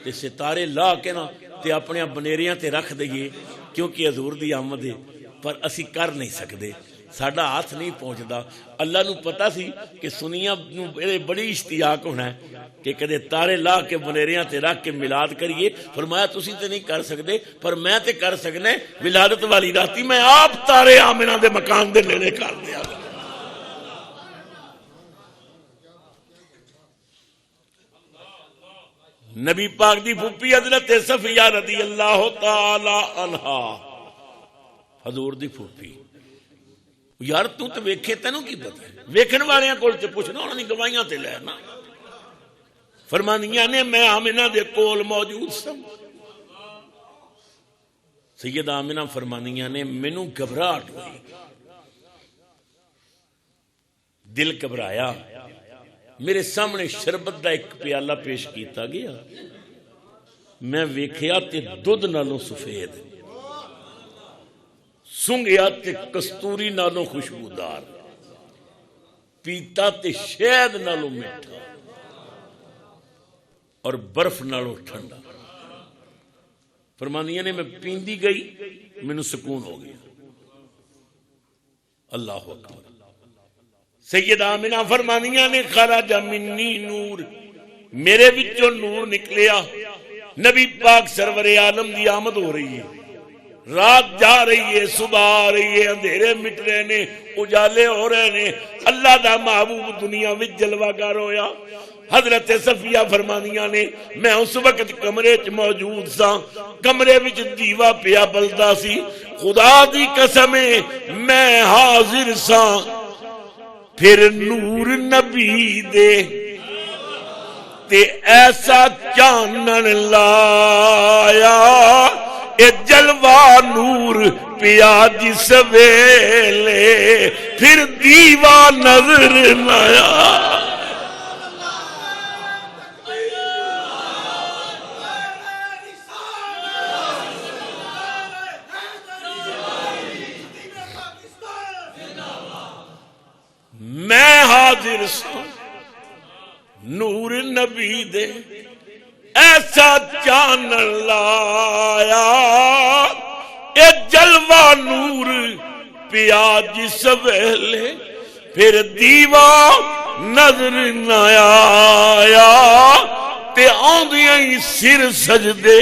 تے ستارے لا کے نا تے اپنے بنیریاں تے رکھ دئیے, کیونکہ حضور دی آمد ہے. پر اسی کر نہیں سکتے, ساڈا ہاتھ نہیں پہنچتا. اللہ نو پتا سی کہ سنیا نو بڑی اشتیاق ہونا ہے کہ کدے تارے لا کے بنیریاں تے رکھ کے میلاد کریے. فرمایا تسی تے نہیں کر سکتے, پر میں تے کر سکنے. ولادت والی راتی میں آپ تارے آمنہ دے مکان دے نیڑے کر دیا. نبی پاک دی پھوپھی حضرت صفیہ رضی اللہ تعالی عنہا, حضور دی پھوپھی. یار تو تے ویکھے, تینوں کی پتہ ہے, ویکھن والیاں کول تے پوچھنا, انہاں دی گواہیاں تے لے نا. فرمانیاں نے میں آمنہ دے کول موجود سا. سیدہ آمنہ فرمانیاں نے مینوں گھبراہٹ ہوئی, دل گھبرایا. میرے سامنے شربت دا ایک پیالہ پیش کیتا گیا, میں ویکھیا تے دودھ نالوں سفید, سنگیا تے کستوری نالوں خوشبودار, پیتا تے شہد نالوں میٹھا اور برف نالوں ٹھنڈا. فرمانیاں نے میں پیندی گئی, مینوں سکون ہو گیا. اللہ اکبر. سیدہ آمنہ فرمانیاں نے خرج منی نور, میرے وچوں نور نکلیا. نبی پاک سرور عالم دی آمد ہو رہی ہے, رات جا رہی ہے, صبح آ رہی ہے, اندھیرے مٹ رہے نے, اجالے ہو رہے نے. اللہ دا محبوب دنیا وچ جلوہ گر ہویا. حضرت صفیہ فرمانیاں نے میں اس وقت کمرے چ موجود سا, کمرے وچ دیوا پیا بلدا سی. خدا دی قسم میں حاضر سا, پھر نور نبی دے تے ایسا چانن لایا, اے جلوہ نور پیا جس ویلے, پھر دیوا نظر نہ آیا. میں حاضر سا نور نبی دے ایسا چانن لایا, اے جلوہ نور پیا جس ویلے, پھر دیوا نظر نہ آیا. تے آندیاں ہی سر سجدے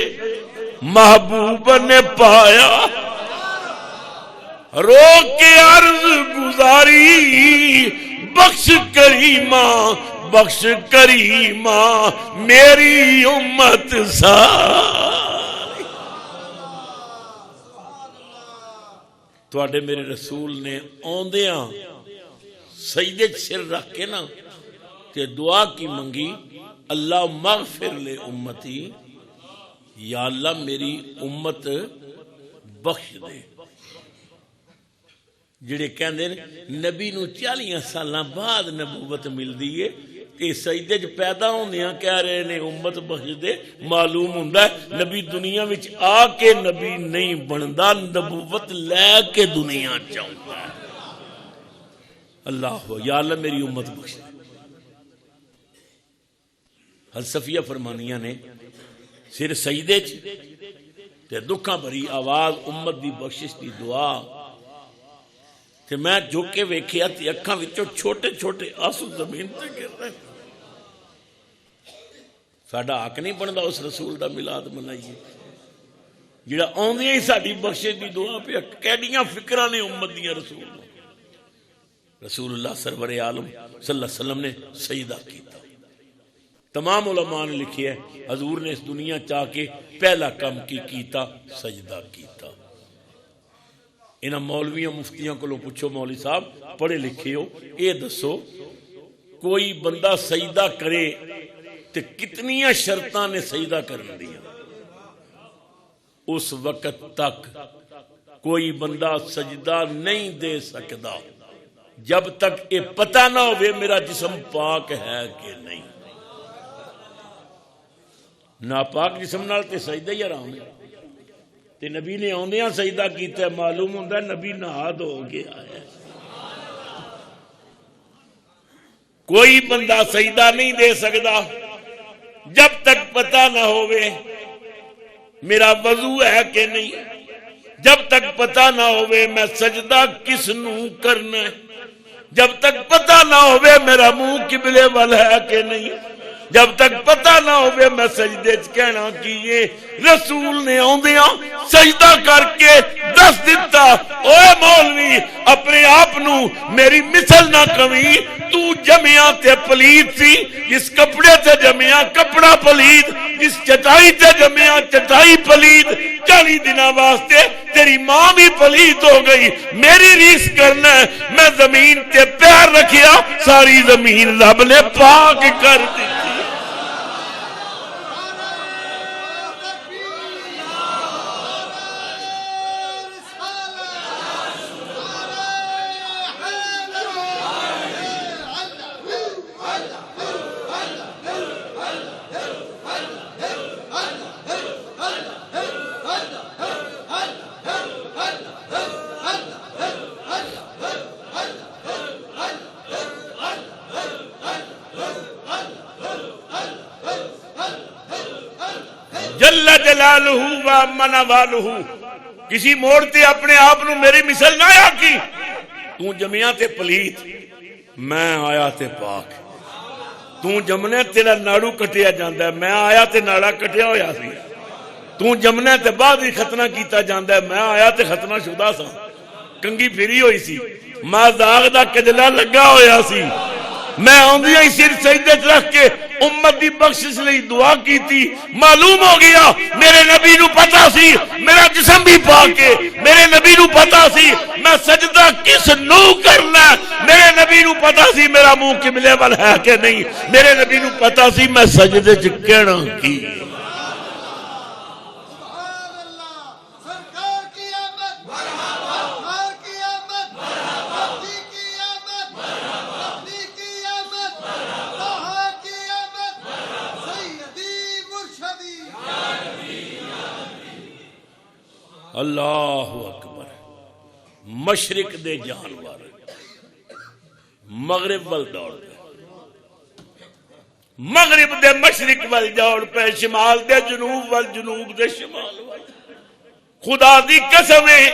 محبوب نے پایا. رو کے عرض گزاری بخش کریمہ, بخش کریمہ میری امت ساری. تواڈے میرے رسول نے آندیاں سجدے سر رکھ کے نا تے دعا کی منگی, اللہ مغفر لے امتی, یا اللہ میری امت بخش دے. جڑے کہندے نبی نو 40 سالاں بعد نبوت ملدی ہے یہ سجدے چ پیدا ہوندیاں کہہ رہے نے امت بخش دے، معلوم ہوندا ہے نبی دنیا وچ آ کے نبی نہیں بندا، نبوت لے کے دنیا چ آوندا ہے۔ اللہ یا اللہ میری امت بخش دے۔ حضرت صفیہ فرمانیاں نے سر سجدے چ تے دکھاں بھری آواز امت دی بخشش دی دعا تے میں جھک کے ویکھیا تے اکھاں وچوں چھوٹے چھوٹے آنسو زمین تے گر رہے۔ ساڈا حق نہیں بندا اس رسول دا میلاد منائیے جڑا آوندیاں ہی ساڈی بخشش دی دعا پہ کیڑیاں فکراں نے امت دیاں رسول اللہ سرور عالم صلی اللہ علیہ وسلم نے سجدہ کیتا۔ تمام علماء نے لکھی ہے حضور نے اس دنیا چاہ کے پہلا کام کی کیتا سجدہ کیتا۔ انہاں مولویوں مفتیوں کو لو پوچھو مولوی صاحب پڑھے لکھے ہو اے دسو کوئی بندہ سجدہ کرے تے کتنیاں شرطاں نے سجدہ کرن دیا؟ اس وقت تک کوئی بندہ سجدہ نہیں دے سکتا جب تک یہ پتہ نہ ہوئے میرا جسم پاک ہے کہ نہیں۔ ناپاک جسم نال تے سجدہ ہی حرام ہے۔ تے نبی نے آندیاں سجدہ کیتا ہے، معلوم ہوندا ہے نبی نہا دھو گیا ہے۔ کوئی بندہ سجدہ نہیں دے سکتا جب تک پتہ نہ ہوئے میرا وضو ہے کہ نہیں، جب تک پتہ نہ ہوئے میں سجدہ کس نو کرنا ہے، جب تک پتہ نہ ہوئے میرا منہ قبلے وال ہے کہ نہیں، جب تک پتہ نہ ہوئے میں سجدے چ کہنا کیے۔ رسول نے آندیاں سجدہ کر کے دس دیتا اوے مولوی اپنے آپ نو میری مثل نہ کمی، تو جمعیاں تے پلید سی، جس کپڑے تے جمعیاں کپڑا پلید، جس چٹائی تے جمعیاں چٹائی پلید، 40 دنوں واسطے تیری ماں بھی پلید ہو گئی، میری ریس کرنا ہے۔ میں زمین تے پیر رکھیا ساری زمین رب نے پاک کر دی۔ جل جلالہ و من والہ، کسی موڑ تے اپنے آپ نو میری مثل نہ آیا کی، تو جمعیاں تے پلیت میں آیا تے پاک، تو جمنے تیرا ناڑو کٹیا جاندہ ہے میں آیا تے ناڑا کٹیا ہویا سی، تو جمنے تے بعد ہی ختنہ کیتا جاندہ ہے میں آیا تے ختنہ شدہ سا، کنگی پھری ہوئی سی، ماں داغ دا کجلہ لگا ہویا سی، میں آندیاں ہی سر سجدے رکھ کے امت دی بخشش لئی دعا کی تھی۔ معلوم ہو گیا میرے نبی نو پتا سی میرا جسم بھی پاک ہے، میرے نبی نو پتا سی میں سجدہ کس نو کرنا ہے، میرے نبی نو پتا سی میرا منہ قبلے وال ہے کہ نہیں، میرے نبی نو پتا سی میں سجدے چ کہنا کی۔ اللہ اکبر۔ مشرق دے جانور مغرب وال دوڑ پے، مغرب دے مشرق وال دوڑ پے، شمال دے جنوب وال، جنوب دے شمال وال۔ خدا دی قسم ہے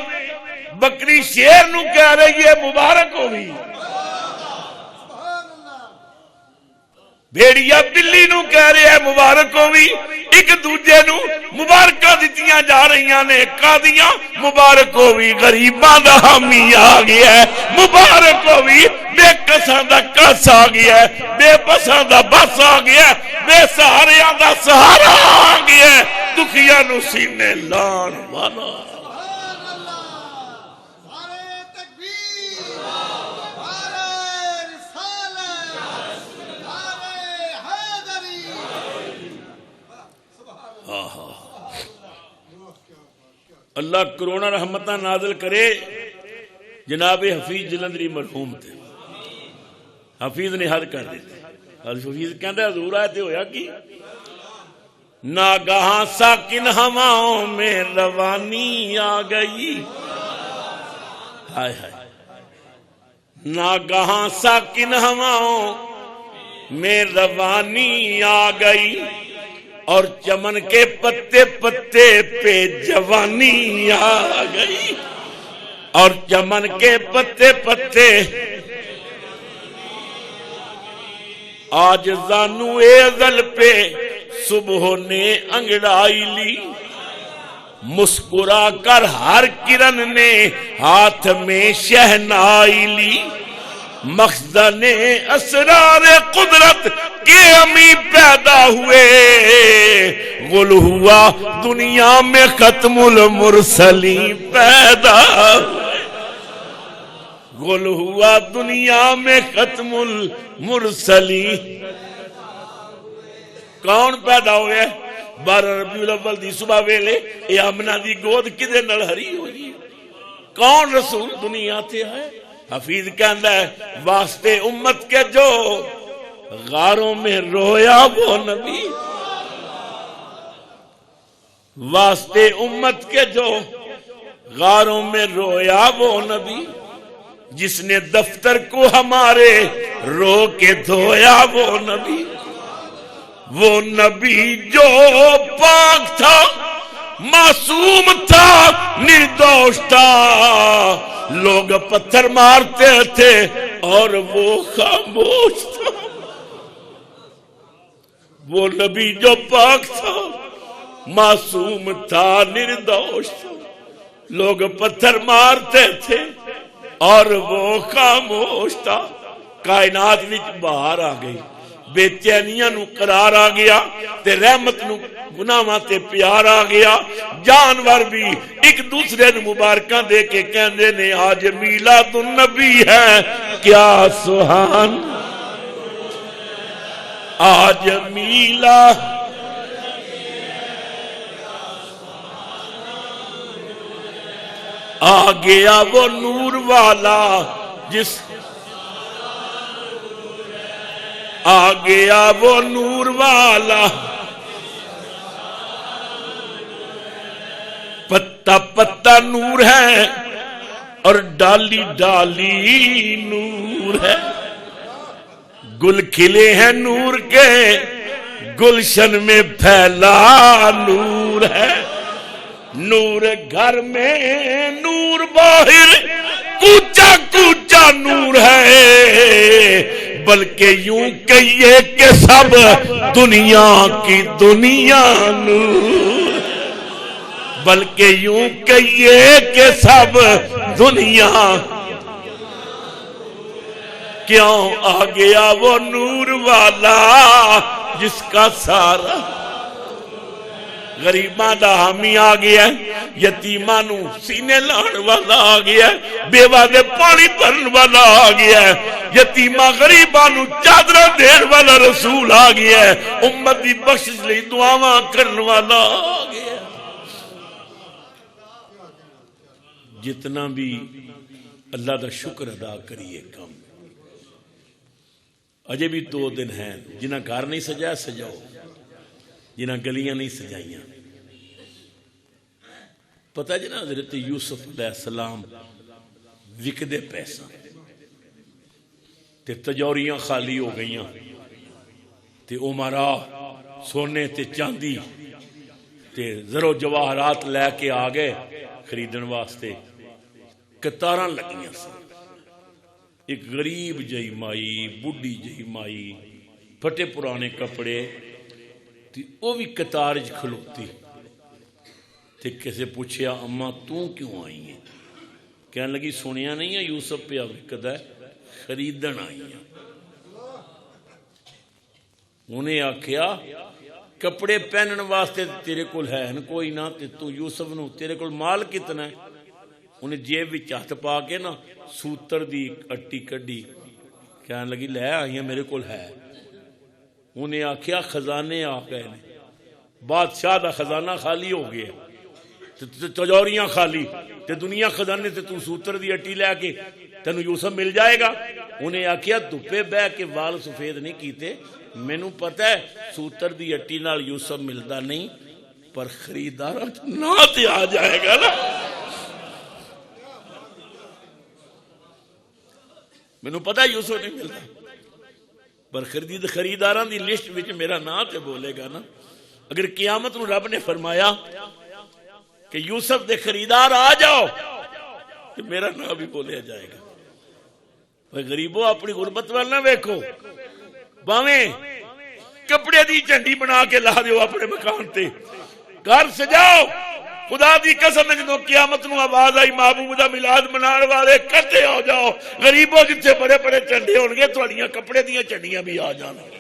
بکری شیر نو کہہ رہی ہے مبارک ہوئی، بھیڑیا بلی نو کہہ رہے ہیں مبارک ہوئی، ایک دوجے نو مبارکہ دیتیاں جا رہیاں نے، قاضیاں مبارک ہوئی، غریباں دا حامی آ گیا ہے مبارک ہوئی، بے کساں دا کس آ گیا ہے، بے بساں دا بس آ گیا ہے، بے سہاریاں دا سہارا آ گیا ہے، دکھیاں نو سینے لان والا۔ اللہ کرونا رحمتہ نازل کرے جناب حفیظ جلندری مرحوم تھے، حفیظ نے حل کر دیتے، حفیظ کہندا حضور آئے تے ہویا کی؟ ناگہاں ساکن ہواؤں میں روانی آ گئی، ہائے ہائے، ناگہاں ساکن ہواؤں میں روانی آ گئی، اور چمن کے پتے پتے پہ جوانی آ گئی، اور چمن کے پتے پتے آج زانو ازل پہ صبح نے انگڑائی لی، مسکرا کر ہر کرن نے ہاتھ میں شہنائی لی، مخزن اسرار قدرت کے امی پیدا ہوئے، غل ہوا دنیا میں ختم المرسلین پیدا ہوئے، غل ہوا دنیا میں ختم المرسلین۔ کون پیدا ہوئے؟ 12 ربیع الاول دی صبح ویلے اے آمنہ دی گود کدے نال ہری ہوئی؟ کون رسول دنیا تے ہے؟ حفیظ کہندا ہے واسطے امت کے جو غاروں میں رویا وہ نبی، واسطے امت کے جو غاروں میں رویا وہ نبی، جس نے دفتر کو ہمارے رو کے دھویا وہ نبی، وہ نبی جو پاک تھا، معصوم تھا، نردوش تھا، لوگ پتھر مارتے تھے اور وہ خاموش تھا، وہ نبی جو پاک تھا، معصوم تھا، نردوش تھا، لوگ پتھر مارتے تھے اور وہ خاموش تھا۔ کائنات وچ بہار آ گئی، بے چینیاں نو قرار آ گیا، تے رحمت نو گناہاں تے پیار آ گیا۔ جانور بھی ایک دوسرے نو مبارکاں دے کے کہندے نے آج میلاد النبی ہے، کیا سبحان، آج میلاد آ گیا وہ نور والا، جس آ گیا وہ نور والا، پتا پتا نور ہے اور ڈالی ڈالی نور ہے، گل کھلے ہیں نور کے، گلشن میں پھیلا نور ہے، نور گھر میں نور باہر، کوچا کوچا نور ہے، بلکہ یوں کہیے کہ سب دنیا کی دنیا نور، بلکہ یوں کہیے کہ سب دنیا، کیوں آ گیا وہ نور والا جس کا سارا، غریباں دا حامی آ گیا ہے، یتیماں نو سینے لان والا آ گیا ہے، بیوہ دے پانی بھرن والا آ گیا ہے، یتیماں غریباں نو چادر دین والا رسول آ گیا ہے، امت دی بخشش لئی دعاواں کرن والا آ گیا ہے۔ جتنا بھی اللہ دا شکر ادا کریے کم، اجے بھی 2 دن ہیں، جنہاں گھر نہیں سجایا سجاؤ، جنہاں گلیاں نہیں سجائیاں۔ پتہ جی نا حضرت یوسف علیہ السلام وکدے پیسہ تے تجوریاں خالی ہو گئیاں، تے عمرا سونے تے چاندی تے زر و جواہرات لے کے آ گئے خریدن واسطے، قطاراں لگیاں سن۔ ایک غریب جئی مائی، بڈھی جئی مائی، پھٹے پرانے کپڑے، وہ بھی قطار وچ کھلوتی، تے کسے پوچھیا اماں تو کیوں آئی ہیں؟ کہنے لگی سنیا نہیں ہے یوسف پہ وکدا ہے، خریدن آئی ہیں۔ انہیں آکھیا کپڑے پہنن واسطے تیرے کول ہے نا کوئی نہ، تے تو یوسف نو تیرے کول مال کتنا ہے؟ انہیں جیب وچ ہاتھ پا کے نا سوتر دی اٹی کڈی، کہنے لگی لے آئی ہیں میرے کول ہے۔ انہیں آکھیا خزانے آ گئے نے، بادشاہ دا خزانہ خالی ہو گیا، تجوریاں خالی، تے دنیا خزانے تے تو سوتر دی اٹی لے کے تینوں یوسف مل جائے گا۔ انہیں آکھیا دھپے بہ کے وال سفید نہیں کیتے، مینوں پتہ ہے سوتر دی اٹی نال یوسف ملدا نہیں، پر خریدار نہ تے آ جائے گا نا۔ مینوں پتہ ہے یوسف نہیں ملتا، پر خریداراں دی لسٹ وچ میرا نام تے بولے گا نا۔ اگر قیامت نو رب نے فرمایا کہ یوسف دے خریدار آ جاؤ تو میرا نام بھی بولیا جائے گا۔ غریبو اپنی غربت وال نہ ویکھو، باویں کپڑے دی جھنڈی بنا کے لا دیو اپنے مکان تے، گھر سجاؤ، خدا دی قسم جدوں قیامت نو آواز آئی محبوب دا میلاد منانے والے کٹے ہو جاؤ، غریبوں جتھے بڑے بڑے جھنڈے ہون گے تہاڈیاں کپڑے دیاں جھنڈیاں بھی آ جان گے۔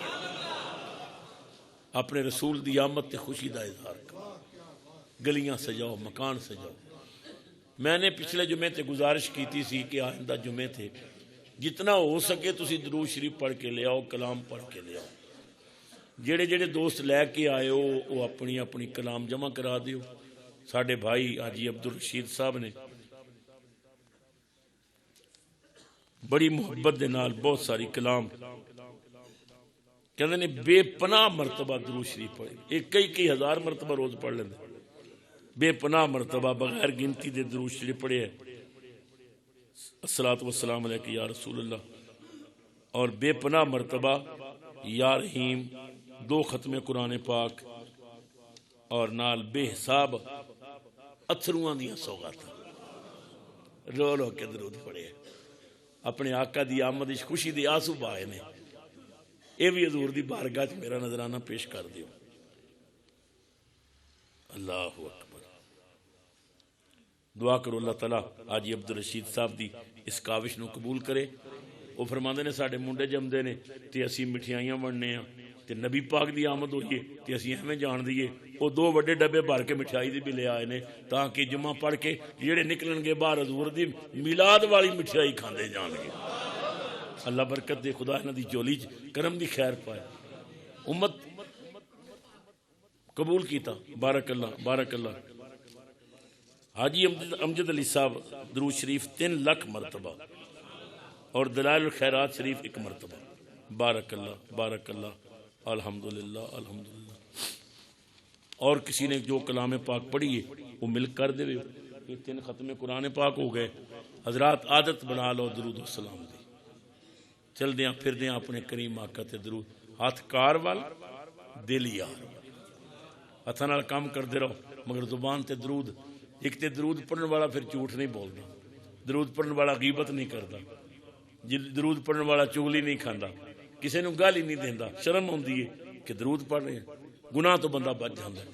اپنے رسول دی آمد تے خوشی دا اظہار کرو، گلیاں سجاؤ، مکان سجاؤ۔ میں نے پچھلے جمعے تے گزارش کیتی سی کہ آئندہ جمعے تے جتنا ہو سکے تسی درود شریف پڑھ کے لے آؤ، کلام پڑھ کے لے آؤ۔ جڑے جڑے دوست لے کے آئے ہو وہ اپنی اپنی کلام جمع کرا دیو۔ ساڈے بھائی حاجی عبدالرشید صاحب نے بڑی محبت دے نال بہت ساری کلام کہندے نے بے پناہ مرتبہ درود شریف پڑھے، ایک کئی ہزار مرتبہ روز پڑھ لیندے، بے پناہ مرتبہ بغیر گنتی دے درود شریف پڑھے ہے، الصلاۃ والسلام علیک یا رسول اللہ، اور بے پناہ مرتبہ یا رحیم، 2 ختم قرآن پاک، اور نال بے حساب اتھرواں دیاں سوغاتاں رو رو کے درود پڑھے، اپنے آقا دی آمد اس خوشی دی آنسو بہائے نے۔ اے بھی حضور دی بارگاہ چ میرا نظرانہ پیش کر دیو۔ اللہ اکبر۔ دعا کرو اللہ تعالیٰ حاجی عبدالرشید صاحب دی اس کاوش نو قبول کرے۔ وہ فرماندے نے ساڈے منڈے جمدے نے تے اسی مٹھیائیاں بننے ہاں تے نبی پاک دی آمد ہوئیے تے اسی ایویں جان دیئے، وہ 2 بڑے ڈبے بھر کے مٹھائی دی بھی لے آئے نے تاکہ جمعہ پڑھ کے جڑے نکلن گے باہر حضور دی میلاد والی مٹھائی کھاندے جان گے۔ اللہ برکت دے، خدا انہاں دی جولی چ کرم دی خیر پائے، امت قبول کیتا، بارک اللہ بارک اللہ۔ حاجی امجد علی صاحب درود شریف 3 لاکھ مرتبہ اور دلائل الخیرات شریف 1 مرتبہ، بارک اللہ بارک اللہ، الحمدللہ الحمدللہ۔ اور کسی نے جو کلام پاک پڑھی ہے وہ مل کر دے، یہ 3 ختم قرآن پاک ہو گئے۔ حضرات عادت بنا لو درود و سلام دی، چل دیاں پھر دیاں اپنے کریم آقا تے درود، ہاتھ کار وال دل یار، ہاتھاں نال کام کردے رہو مگر زبان تے درود۔ ایک تے درود پڑھن والا پھر جھوٹ نہیں بولدا، درود پڑھن والا غیبت نہیں کردا، درود پڑھن والا چغلی نہیں کھاندا، کسی نو گالی نہیں دیندا، شرم ہوندی ہے کہ درود پڑھ رہے ہیں، گناہ تو بندہ بچ جاندا ہے۔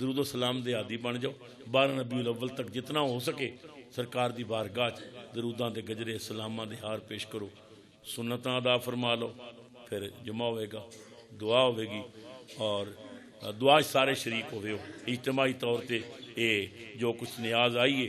درود و سلام دے عادی بن جاؤ، 12 ربیع الاول تک جتنا ہو سکے سرکار دی بارگاہ دروداں دے گجرے سلاماں دے ہار پیش کرو، سنتاں ادا فرما لو، پھر جمعہ ہوئے گا، دعا ہوئے گی، اور دعا سارے شریک ہوئے ہو، اجتماعی طور تے اے جو کچھ نیاز آئی ہے